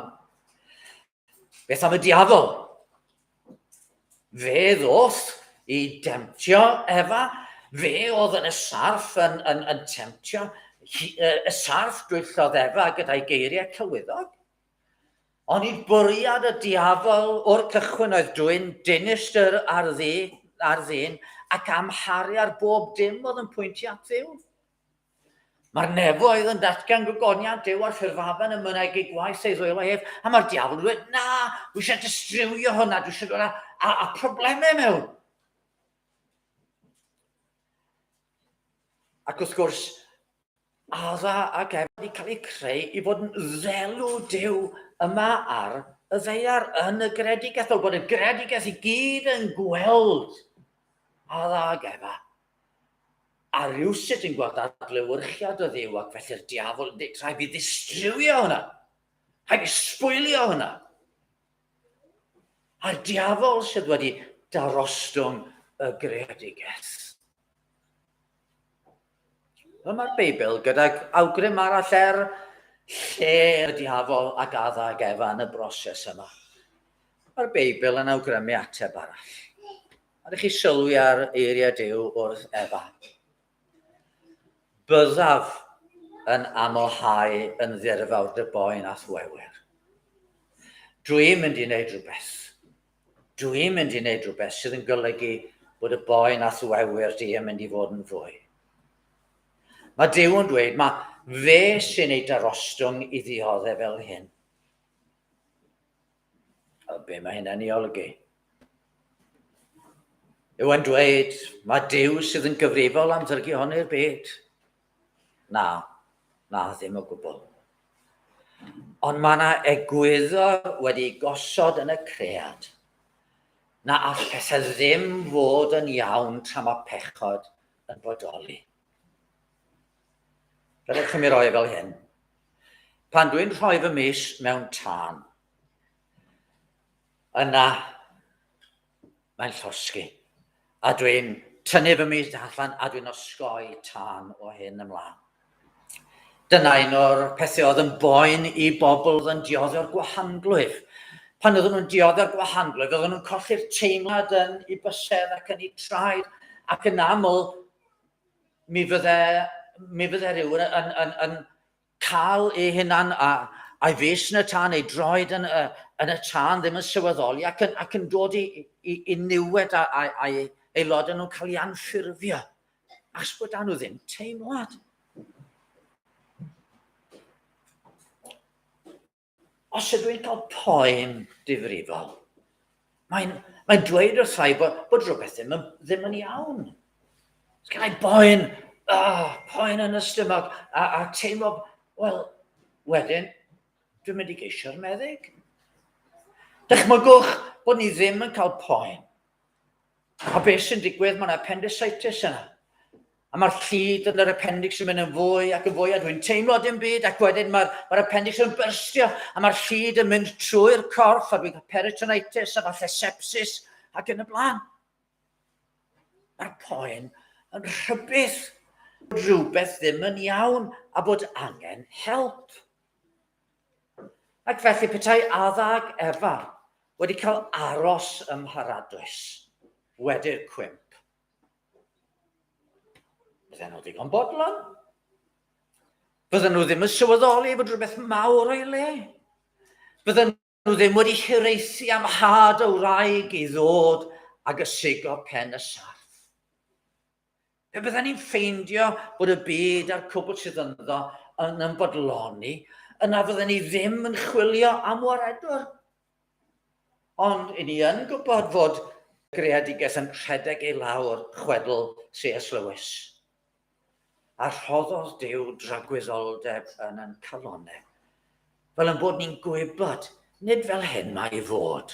Beth am y diafol? Fe ddoth i demtio Efa, fe oedd yn y sarf yn temtio, y sarf dwyllodd Efa gyda'i geiriau celwyddog. Ond i bwriad y diafol o'r cychwyn oedd dwyn dinistyr ar ddyn ac amharu ar bob dim oedd yn pwyntio at Dduw. Mae'r nefoedd yn datgan gogoniant Duw ar ffurfafen y mynegu gwaith ei ddwylo ef, a mae'r diafol yn dweud, na, dwi eisiau distriwio hwnna, dwi eisiau dod â problemau mewn. Ac wrth gwrs, Adda ac Efa wedi cael eu creu i fod yn ddelw Duw yma ar y ddeiar yn y greadigaeth, fel bod y greadigaeth i gyd yn gweld Adda ac Efa. A rhywsut yn gweld adlewyrchiad o Dduw, ac felly'r diafol yn dweud, rhaid fi ddistriwio hwnna. Rhaid fi sbwylio hwnna. A'r diafol sydd wedi darostwng y greadigaeth. Mae'r Beibl gydag awgrym arall lle'r diafol ac Adda ac Efa yn y broses yma. Mae'r Beibl yn awgrymu ateb arall. A ydych chi sylwi ar eiriau Duw wrth Efa. Byddaf yn amlhau yn ddirfawr dy boen a thwewyr. Dwi'n mynd i wneud rhywbeth. Dwi'n mynd i wneud rhywbeth sydd yn golygu bod y boen a thwewyr di yn mynd i fod yn fwy. Mae Duw yn dweud, mae fe sy'n ei darostwng i ddioddau fel hyn. A be mae hynna'n ei olygu? Yw yn dweud, mae Duw sydd yn gyfrifol am ddyrgu honi'r byd. Na, ddim o gwbl. Ond mae yna egwyddor wedi gosod yn y cread. Na all pethau ddim fod yn iawn tra mae pechod yn bodoli. Gadewch chi mi roi fel hyn. Pan dwi'n rhoi fy mis mewn tân, yna mae'n llosgi. A dwi'n tynnu fy mis allan a dwi'n osgoi tân o hyn ymlaen. Dyna un o'r pethau oedd yn boen I bobl oedd yn dioddio'r gwahanglwydd. Pan oedden nhw'n dioddio'r gwahanglwydd, oedden nhw'n colli'r teimlad yn eu bysedd ac yn eu traed, ac yn aml, mi fydde rhywun yn cael ei hunan a'i fes yn y tân, ei droed yn y tân, ddim yn sylweddoli, ac yn dod I niwed a'i aelodau nhw'n cael ei anffurfio. Ac bod nhw ddim teimlad. Os ydw i'n cael poen difrifol, mae'n dweud wrthai bod rhywbeth ddim yn iawn. Os gen I poen yn y stomach, a teimlo, wel, wedyn, dwi'n mynd I geisio'r meddyg. Dychmygwch bod ni ddim yn cael poen. A beth sy'n digwydd, mae'n appendicitis yna. A mae'r llid yn yr appendix yn mynd yn fwy ac yn fwy, a dwi'n teimlo dim byd, ac wedyn mae'r appendix yn byrstio, a mae'r llid yn mynd trwy'r corff, a dwi'n cael peritonitis, a falle sepsis, ac yn y blaen. Mae'r poen yn rhybydd bod rhywbeth ddim yn iawn, a bod angen help. Ac felly petai addag Efa wedi cael aros ym Mharadwys, wedi'r cwymp. Bydden nhw ddigon bodlon. Bydden nhw ddim yn sylweddoli bod rhywbeth mawr o'i le. Bydden nhw ddim wedi hiraethu am had o wraig I ddod ag ysugo pen y saff. Pe bydden ni'n ffeindio bod y byd a'r cwbl sydd ynddo yn bodloni, yna fydden ni ddim yn chwilio am waredwr. Ond I ni yn gwybod fod greadigaeth yn rhedeg ei lawr chwedl C.S. Lewis. A rhoddodd Duw dragwyddoldeb yn ein calonnau. Fel yn bod ni'n gwybod, nid fel hyn mae I fod.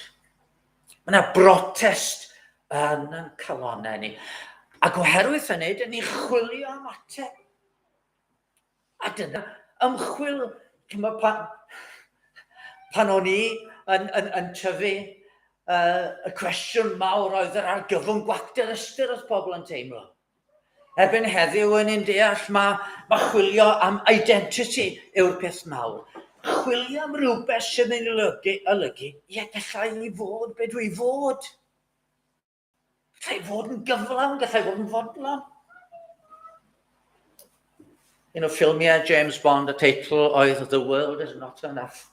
Mae yna brotest yn ein calonnau ni. Ac oherwydd hynny, dyn ni'n chwilio am ateb. A dyna ymchwil, pan o'n I yn tyfu, y cwestiwn mawr oedd yr argyfwng gwacter ystyr oedd pobl yn teimlo. Erbyn heddiw yn un deall, mae chwilio am identity yw'r peth mawr. Chwilio am rhywbeth sydd yn olygu, ie, gallai I fod be dwi fod. Gallai fod yn gyflawn, gallai fod yn fodlon. Un o ffilmiau James Bond, y teitl oedd The World Is Not Enough.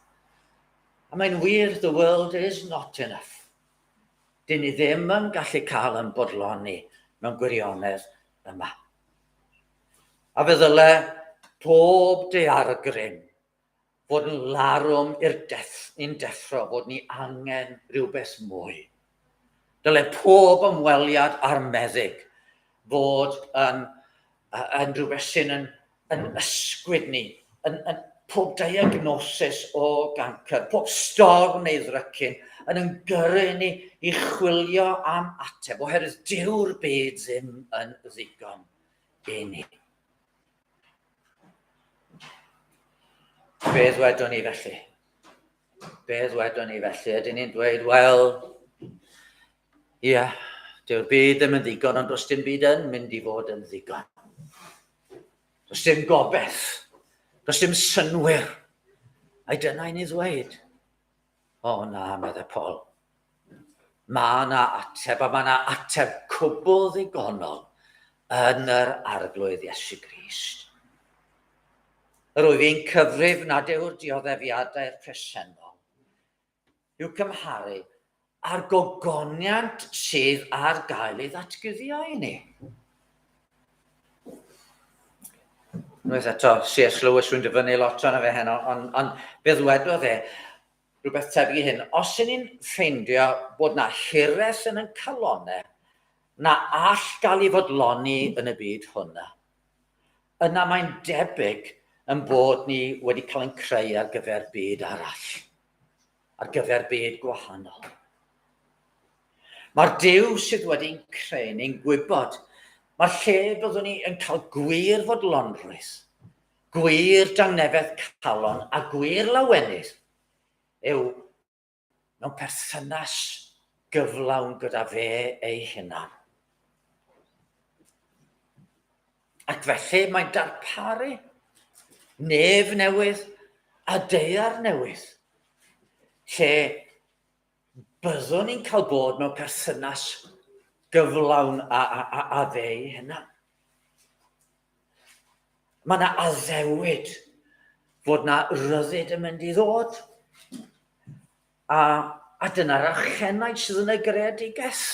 A mae'n wir, the world is not enough. Dyn ni ddim yn gallu cael yn bodloni mewn gwirionedd yma. A fe ddyle pob daeargryn fod yn larwm i'n deffro fod ni angen rhywbeth mwy. Dyle pob ymweliad ar meddyg fod yn rhywbeth sy'n yn ysgwyd ni, yn pob diagnosis o gancer, pob storm neu ddrycyn, yn gyrru ni I chwilio am ateb, oherwydd dyw'r byd ddim yn ddigon I ni. Beth wedwn ni felly? Beth wedwn ni felly? Ydyn ni'n dweud, wel, ie, dyw'r byd ddim yn ddigon, ond does dim byd yn mynd I fod yn ddigon. Does dim gobeth. Does dim synwyr. A dyna I ni ddweud. O na, meddwl Paul. Mae yna ateb, a mae yna ateb cwbl ddigonol yn yr arglwydd Iesu Grist. Yr wyf fi'n cyfrif nad yw'r dioddefiadau'r presennol yw cymharu a'r gogoniant sydd ar gael ei ddatgyddio I ni. Nweth eto, C.S. Lewis rwy'n dyfynnu lot o'n fe heno, ond beth wedodd rhywbeth tebyg I hyn, os ydyn ni'n ffeindio bod na hiraeth yn ein calonnau, na all gael ei fodloni yn y byd hwnna, yna mae'n debyg yn bod ni wedi cael ein creu ar gyfer byd arall, ar gyfer byd gwahanol. Mae'r Duw sydd wedi'n creu ni'n gwybod, mae'r lle byddwn ni yn cael gwir fodlonrwydd, gwir dangnefedd calon a gwir lawenydd, yw mewn perthynas gyflawn gyda fe ei hunan. Ac felly mae'n darparu nef newydd a deiar newydd, lle byddwn ni'n cael bod mewn perthynas gyflawn a ddeu hynna. Mae yna addewid fod yna ryddid yn mynd i ddod. A dyna'r archenaid sydd yn y greadigaeth.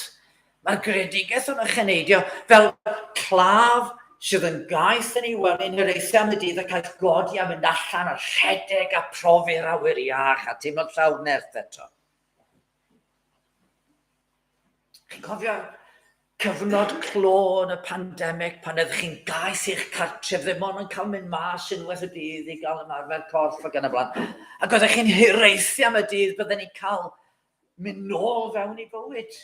Mae'r greadigaeth yn archeneidio fel claf sydd yn gaeth yn ei welyn hiraethu am y dydd ac aeth godi a mynd allan a rhedeg a profi'r awyr iach a teimlo'n llawn nerth eto. Chi'n cofio cyfnod clo yn y pandemig pan ydych chi'n gaeth i'ch cartref ddim ond yn cael mynd mas unwaith y dydd i gael ymarfer corff ac yn y blaen. Ac oeddech chi'n hiraethu am y dydd byddwn ni'n cael mynd nôl fewn i bywyd.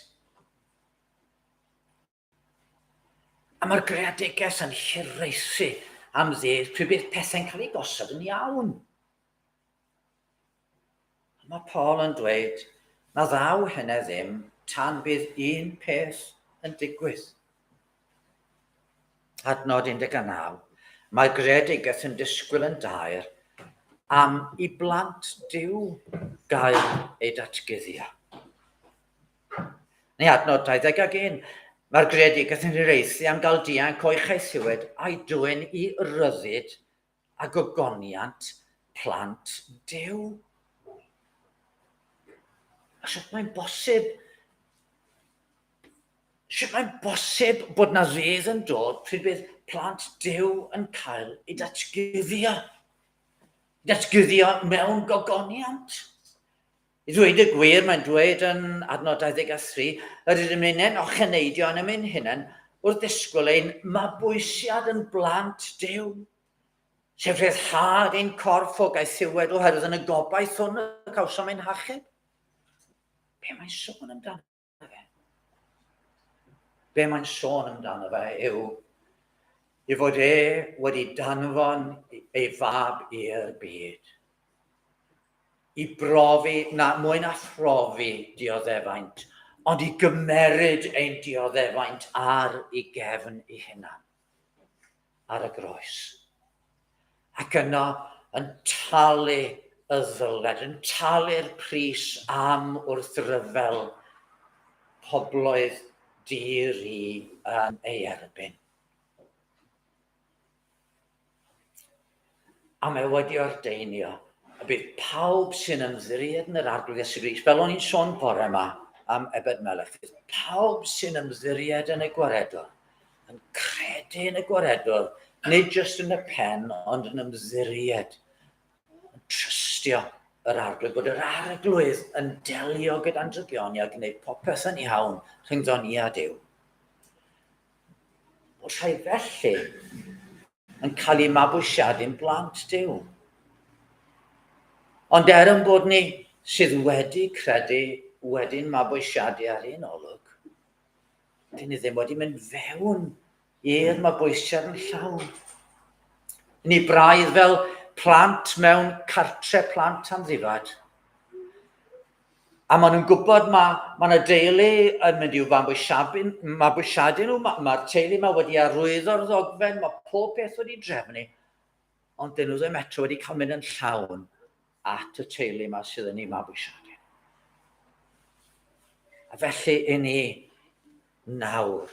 A mae'r greadigaeth yn hiraethu am ddydd pryd bydd pethau'n cael ei gosod yn iawn. Mae Paul yn dweud na ddaw hynny ddim tan bydd un peth yn digwydd. Adnod 19. Mae greadigaeth yn disgwyl yn dair am i blant Duw gael ei datguddio. Neu adnod 21. Mae'r greadigaeth yn hiraethu am gael dianc o'i chaethiwyd a'i dwyn i ryddid a gogoniant plant Duw. A sut mae'n bosib bod na ddydd yn dod pryd bydd plant Duw yn cael ei datguddio. Datguddio mewn gogoniant. I ddweud y gwir, mae'n dweud yn adnod 23, yr ydym ni'n ocheneidio yn ymwneud hynny wrth ddisgwyl ein mabwysiad yn blant Duw. Sef rhyddhad ein corff o gaethiwed oherwydd yn y gobaith hwn y cawsom ein hachub. Be mae'n sôn amdano fe? Be mae'n sôn amdano fe yw i fod wedi danfon ei fab i'r byd. I brofi, mwy na phrofi dioddefaint, ond i gymeryd ein dioddefaint ar ei gefn ei hunan, ar y groes. Ac yno yn talu y ddyled, yn talu'r pris am wrthryfel pobloedd di-ri yn ei erbyn. A mae wedi ordeinio a bydd pawb sy'n ymddiried yn yr arglwydd Iesu Grist, fel o'n i'n sôn bore yma am Ebed Melech, bydd pawb sy'n ymddiried yn y gwaredwr, yn credu yn y gwaredwr, nid jyst yn y pen, ond yn ymddiried, yn trystio yr arglwydd, bod yr arglwydd yn delio gyda'n drygioni a gwneud popeth yn iawn rhyngddo ni a Duw. Bod rhai felly yn cael ei mabwysiadu'n blant Duw. Ond yn bod ni sydd wedi credu wedi'n mabwysiadu ar un olwg, dyn ni ddim wedi mynd fewn i'r mabwysiad yn llawn. Ni braidd fel plant mewn cartre plant amddifad. A maen nhw'n gwybod mae yna deulu yn mynd i'w mabwysiadu nhw, mae'r teulu yma wedi arwyddo'r ddogfen, mae pob peth wedi drefnu, ond dyn nhw ddim eto wedi cael mynd yn llawn at y teulu yma sydd yn ei mabwysiadu. A felly i ni nawr,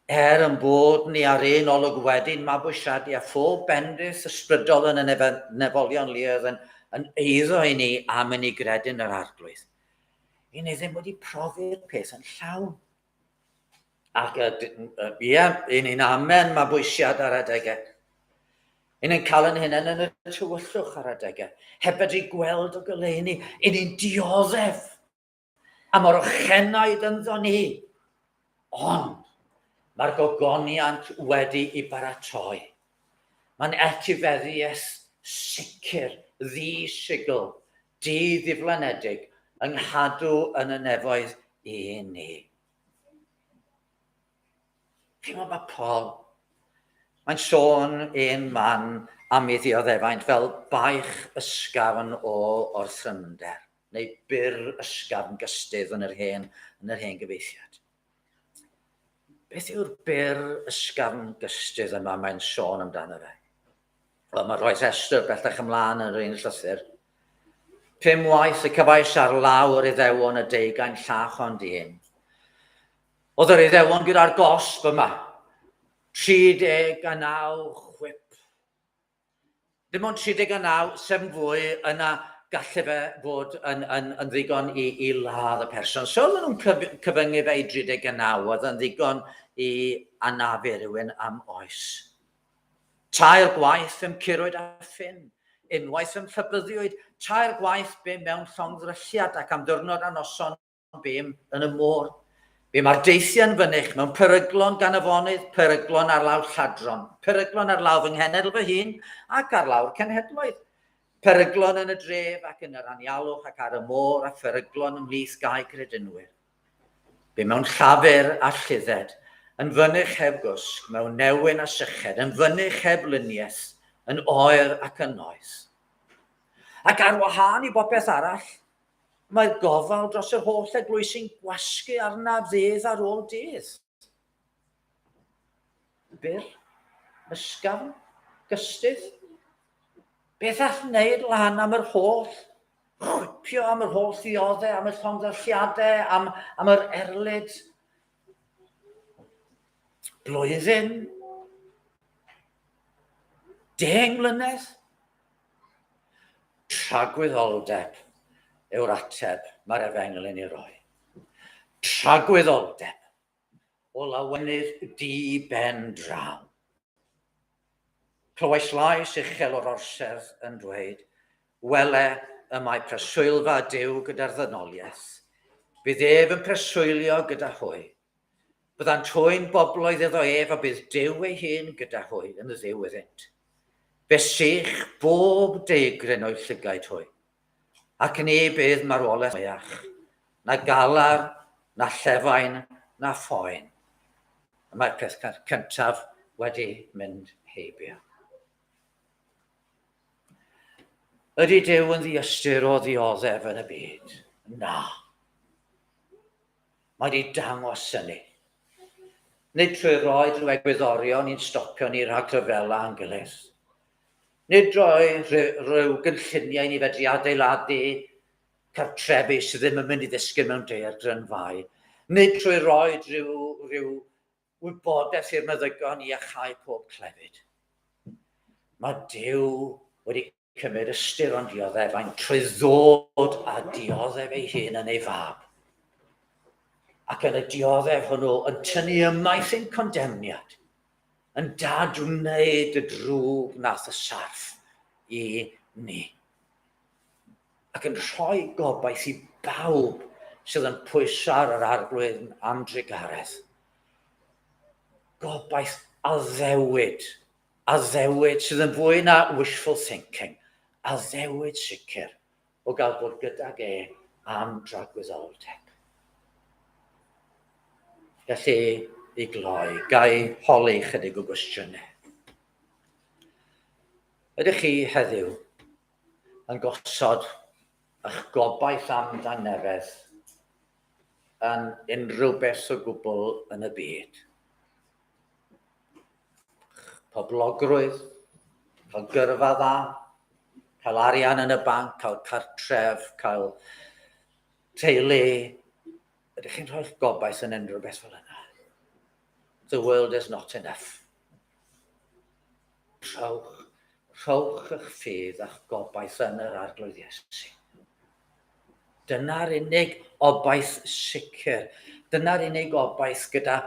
yn bod ni ar un olwg wedi'n mabwysiadu a phob bendith ysbrydol yn y nefolion luoedd yn eiddo i ni am yn ei gredyn yr arglwydd. I ni ddim wedi profi'r peth yn llawn. Ac i ni'n amen mabwysiad ar adegau. I ni'n cael yn hynny yn y tywyllwch ar adegau. Hebed i gweld o goleuni, i ni'n dioddef am o'r ochennaid ynddo ni. Ond mae'r gogoniant wedi i baratoi. Mae'n etifeddiaeth sicr, ddi-sigl, di-ddiflanedig, yng nghadw yn y nefoedd i ni. Chi'n meddwl mae Paul, mae'n sôn un man am ei ddioddefaint fel baich ysgafn o orthrynder, neu byr ysgafn gystydd yn yr hen gyfeithiad. Beth yw'r byr ysgafn gystydd yma mae'n sôn amdano fe? Wel, mae rhoi rhestr bellach ymlaen yn yr un llythyr. 5 waith y cyfais ar lawr Iddewon y 20 llach ond un. Oedd yr Iddewon gyda'r gosb yma, 39 chwip. Dim ond 39, sef fwy yna gallu fe fod yn ddigon i ladd y person. So maen nhw'n cyfyngu fe i 39, oedd yn ddigon i anafu rhywun am oes. 3 gwaith ym curwyd a ffyn, unwaith ym llybyddiwyd, 3 gwaith be mewn llongddrylliad ac am diwrnod a noson bym yn y môr. Be mae'r deithiau'n fynych mewn peryglon gan afonydd, peryglon ar lawr lladron, peryglon ar lawr fy nghenedl fy hun ac ar lawr cenhedloedd. Peryglon yn y dref ac yn yr anialwch ac ar y môr a peryglon ymlith gau credinwyr. Be mewn llafur a llydded, yn fynych heb gwsg, mewn newyn a syched, yn fynych heb luniaeth, yn oer ac yn oes. Ac ar wahân i bopeth arall, mae'r gofal dros yr holl eglwys sy'n gwasgu arnaf ddydd ar ôl dydd. Byr, ysgafn, gystydd. Beth all wneud lan am yr holl chwipio, am yr holl ddioddau, am y llongddylliadau, am yr erlyd. Blwyddyn, 10 mlynedd. Tragwyddoldeb yw'r ateb mae'r efengyl yn ei roi. Tragwyddoldeb o lawenydd di ben draw. Clywais lais uchel o'r orsedd yn dweud, wele y mae preswylfa Duw gyda'r ddynoliaeth. Bydd ef yn preswylio gyda hwy. Bydda'n twyn bobloedd iddo ef a bydd Duw ei hun gyda hwy yn y ddiw iddynt. Fe sych bob deigryn o'i llygaid hwy. Ac ni bydd marwolaeth mwyach, na galar, na llefain, na ffoen. Mae'r peth cyntaf wedi mynd heibio. Ydy Duw yn ddiystyr o ddioddef yn y byd? Na. Mae wedi dangos hynny. Nid trwy roed rhyw egwyddorion i'n stopio ni rhag rhyfela yn gilydd. Nid drwy rhyw gynlluniau ni fedru adeiladu cartrefi sydd ddim yn mynd i ddisgyn mewn daear fai. Nid trwy roed rhyw wybodaeth i'r meddygon i achau pob clefyd. Mae Duw wedi cymryd ystyr o'n dioddef a'n trwy ddod a dioddef ei hun yn ei fab. Ac yn y dioddef hwnnw yn tynnu ymaith ein condemniad, yn dadwneud y drwg nath y sarf i ni. Ac yn rhoi gobaith i bawb sydd yn pwysar yr arglwydd am drigaredd. Gobaith addewid sydd yn fwy na wishful thinking, addewid sicr o gael bod gydag am dragwyddoldeb. Felly i gloi, gai holi chydig o gwestiynau. Ydych chi heddiw yn gosod eich gobaith am dangnefedd yn unrhyw beth o gwbl yn y byd? Poblogrwydd, cael gyrfa dda, cael arian yn y banc, cael cartref, cael teulu. Ydych chi'n rhoi'ch gobaith yn unrhyw beth fel yna? The world is not enough. Rhowch eich ffydd a'ch gobaith yn yr arglwydd Iesu. Dyna'r unig obaith sicr. Dyna'r unig obaith gyda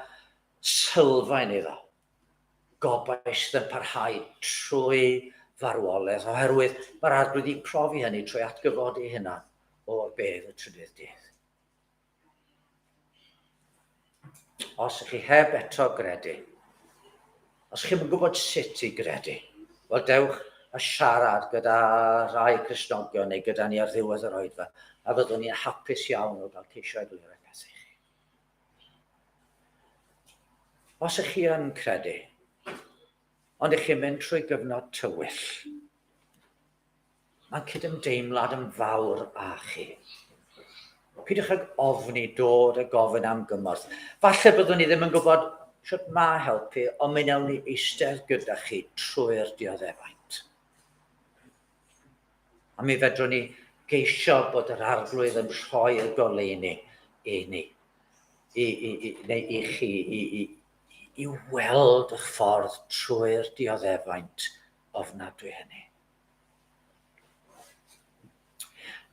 sylfaen iddo. Gobaith sydd yn parhau trwy farwolaeth, oherwydd mae'r arglwydd wedi profi hynny trwy atgyfodi hynna o'r bedd y trydydd dydd. Os ych chi heb eto gredu, os chi'n gwybod sut i gredu, wel dewch a siarad gyda rhai Cristnogion neu gyda ni ar ddiwedd yr oedfa, a fyddwn ni'n hapus iawn o gael ceisio eglur y peth i chi. Os ych chi yn credu, ond ych chi'n mynd trwy gyfnod tywyll, mae'n cydymdeimlad yn fawr â chi. Pidwch ag ofni dod a gofyn am gymorth. Falle byddwn ni ddim yn gwybod Sut mae helpu, ond mi wnawn ni eistedd gyda chi trwy'r dioddefaint. A mi fedrwn ni geisio bod yr arglwydd yn rhoi y goleuni i ni, i chi, i weld eich ffordd trwy'r dioddefaint ofnadwy hynny.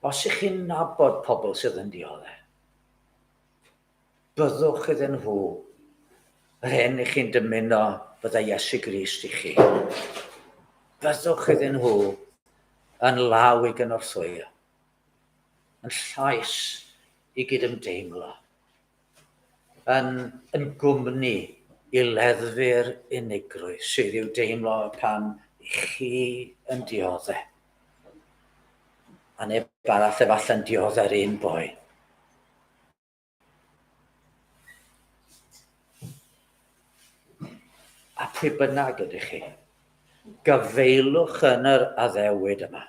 Os ych chi'n nabod pobl sydd yn dioddef, byddwch iddyn nhw yr hyn ych chi'n dymuno bydda Iesu Grist i chi. Byddwch iddyn nhw yn law i gynorthwyo, yn llais i gydymdeimlo, yn gwmni i leddfu'r unigrwydd sydd i'w deimlo pan i chi yn dioddef. A neb arall efallai'n dioddau'r un boi. A pwy bynnag ydych chi, gyfeilwch yn yr addewid yma.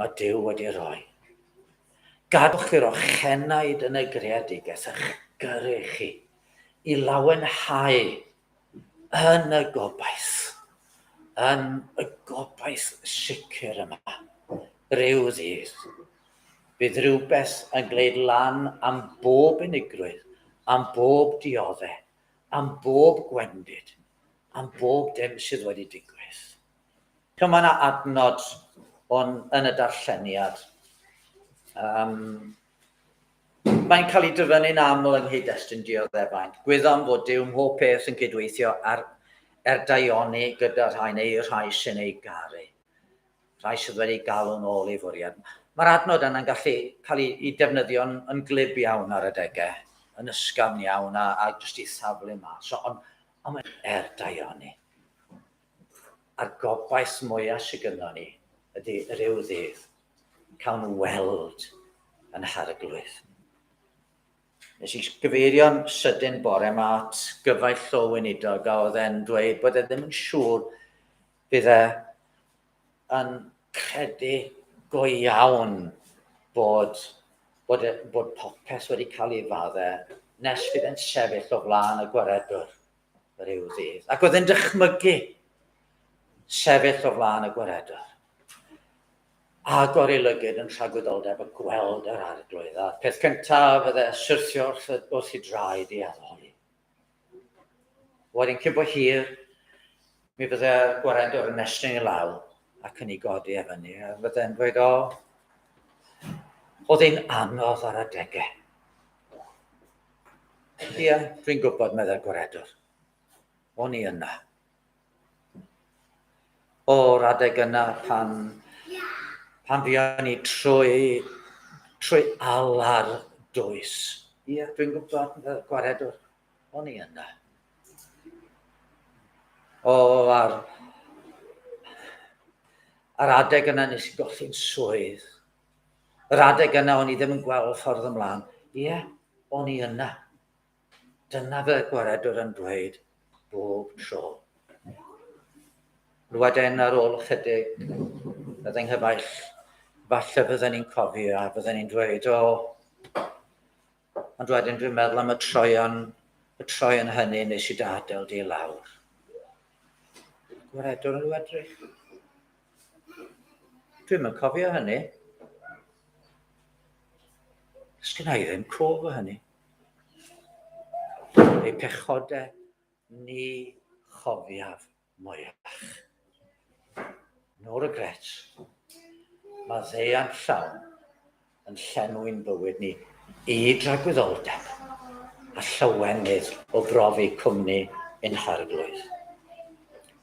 Mae Duw wedi rhoi. Gadwch i'r ochenaid yn y greadigaeth eich gyrru chi i lawenhau yn y gobaith sicr yma. Ryw ddydd, bydd rhywbeth yn gwneud lan am bob unigrwydd, am bob dioddau, am bob gwendid, am bob dim sydd wedi digwydd. Mae yna adnod yn y darlleniad. Mae'n cael ei dyfynnu'n aml yng nghyd-destun dioddefaint. Gwyddom fod Duw mhob peth yn cydweithio ar daioni gyda rhai neu rhai sy'n ei garu. Rhai sydd wedi galw yn ôl i fwriad. Mae'r adnod yna'n gallu cael ei defnyddio yn glib iawn ar adegau, yn ysgafn iawn a jyst i thaflu mas. Ond mae'n daioni. A'r gobaith mwyaf sydd gynno ni ydy ryw ddydd cael nhw weld yn harglwydd. Nes i gyfeirio'n sydyn bore yma at gyfaill o weinidog a oedd e'n dweud bod e ddim yn siŵr bydd yn credu go iawn bod popeth wedi cael ei faddau nes bydd e'n sefyll o flaen y gwaredwr ryw ddydd. Ac oedd e'n dychmygu sefyll o flaen y gwaredwr. Ag o'r olygyd yn rhagwyddoldeb a gweld yr arglwydd. A peth cyntaf fydde syrthio wrth i draed i addoli. Wedyn cyn bo hir, mi fydde'r gwaredwr yn estyn i law ac yn ei godi efo ni. A fydde'n dweud, oedd e'n anodd ar adegau. Ia, dwi'n gwybod medde'r gwaredwr. O'n i yna. O'r adeg yna pan fuon ni trwy alar dwys. Ia, dwi'n gwybod medde'r gwaredwr. O'n i yna. Ar adeg yna nes i golli'n swydd. Yr adeg yna o'n i ddim yn gweld ffordd ymlaen. Ie, o'n i yna. Dyna fe gwaredwr yn dweud bob tro. Wedyn ar ôl chydig, byddai'n nghyfaill, falle bydden ni'n cofio a bydden ni'n dweud, ond wedyn dwi'n meddwl am y troion hynny nes i adael di lawr. Gwaredwr yn wedrych. Dwi'n yn cofio hynny. Sgynna i ddim cof o hynny. Ei pechodau ni chofiaf mwyach. No regrets. Mae ddeian llawn yn llenwi'n bywyd ni i dragwyddoldeb a llawenydd o brofi cwmni ein harglwydd.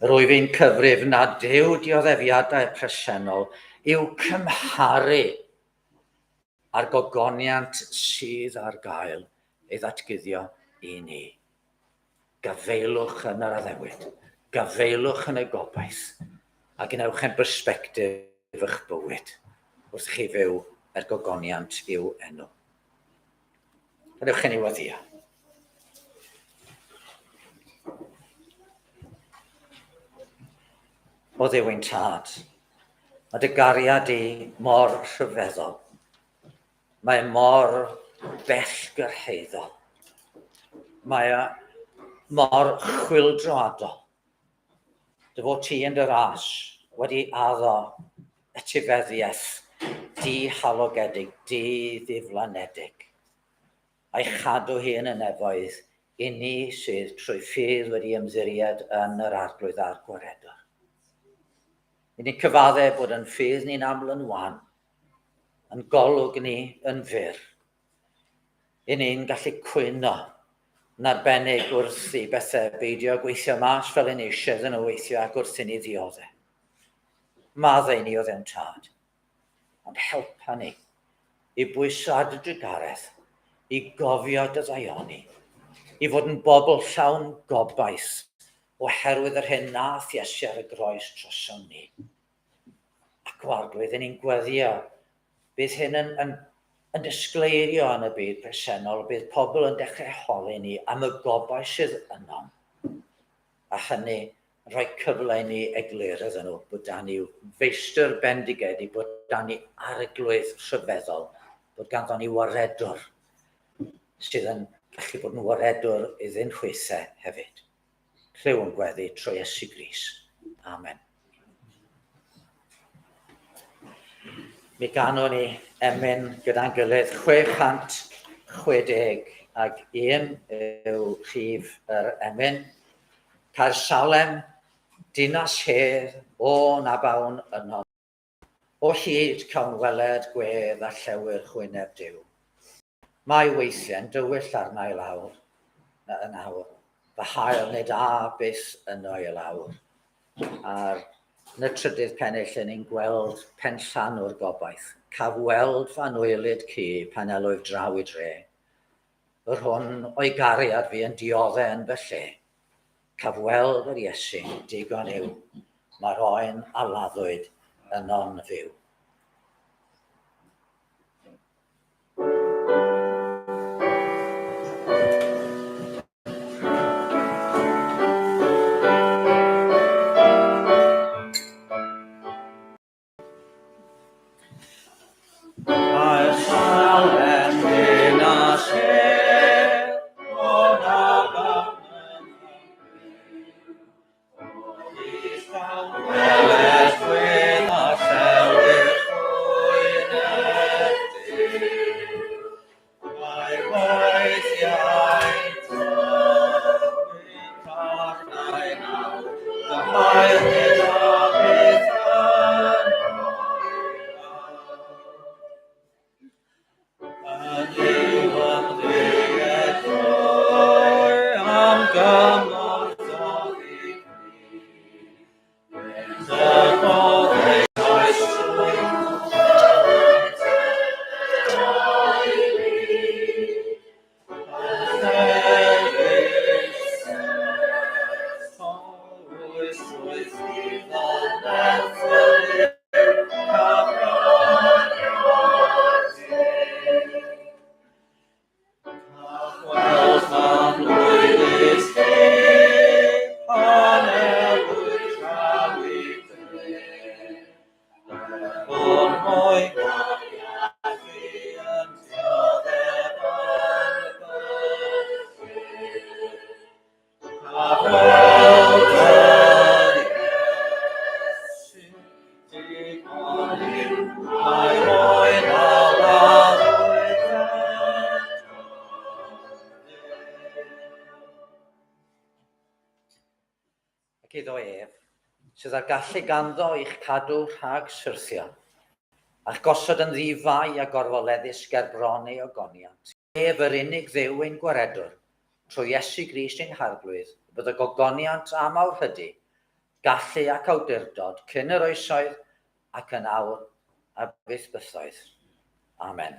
Rwy fi'n cyfrif na Duw dioddefiadau presennol i'w cymharu a'r gogoniant sydd ar gael ei ddatguddio i ni. Gafeilwch yn yr addewid, gafeilwch yn y gobaith, a gnewch yn bersbectif eich bywyd wrth chi fyw gogoniant i'w enw. Gadewch yn ei weddio. O Dduw ein tad, mae dy gariad i mor rhyfeddol. Mae mor bellgyrhaeddol. Mae mor chwyldroadol. Dy fod ti yn dy ras wedi addo etifeddiaeth di-halogedig, di-ddiflanedig. A'i chadw hi yn y nefoedd i ni sydd trwy ffydd wedi ymddiried yn yr arglwydd a'r gwaredwr. I ni cyfadde bod yn ffydd ni'n aml yn wan, yn golwg ni yn fyr. I ni'n gallu cwyno yn arbennig wrth i bethau beidio gweithio mas fel yn eisiau yn y weithio ac wrth i ni ddioddau. Maddau ni o ddewn tad, ond helpa ni i bwysad y drigaredd, i gofio dy ddaioni, i fod yn bobl llawn gobaith oherwydd yr hyn nath Iesu ar y groes troson ni. Ac o arglwydd, ni'n gweddio bydd hyn yn disgleirio yn y byd presennol, bydd pobl yn dechrau holi ni am y gobaith sydd yno. A hynny yn rhoi cyfle i ni eglur iddyn nhw bod da ni feistr bendigedig, bod da ni arglwydd rhyfeddol, bod ganddo ni waredwr sydd yn gallu bod yn waredwr iddyn chweithau hefyd. Rhyw yn gweddi trwy Iesu Grist. Amen. Mi ganwn ni emyn gyda'n gilydd 660 ac 1 yw rhif yr emyn. Caersalem, dinas hedd o nabawn yno, o hyd cawnweled gwedd a llewyr chwyneb Duw. Mae weithiau'n dywyll arna i lawr, yn awr, fy hael nid a byth yno i lawr. A'r yn y trydydd pennill yn ni'n gweld penllan o'r gobaith, cafweld fan wylid cu pan elwyf draw i dre. Yr hwn o'i gariad fi yn dioddau yn fy lle. Cafweld yr Iesu, digon yw, mae'r oen a laddwyd yno'n fyw. Ac iddo ef, sydd â'r gallu ganddo i'ch cadw rhag syrthio, a'ch gosod yn ddifau a gorfoleddus gerbron ei ogoniant. Ef yr unig ddew ein gwaredwr, trwy Iesu Grist ein harglwydd, bydd y gogoniant am awrhydu, gallu ac awdurdod cyn yr oesoedd ac yn awr a byth bythoedd. Amen.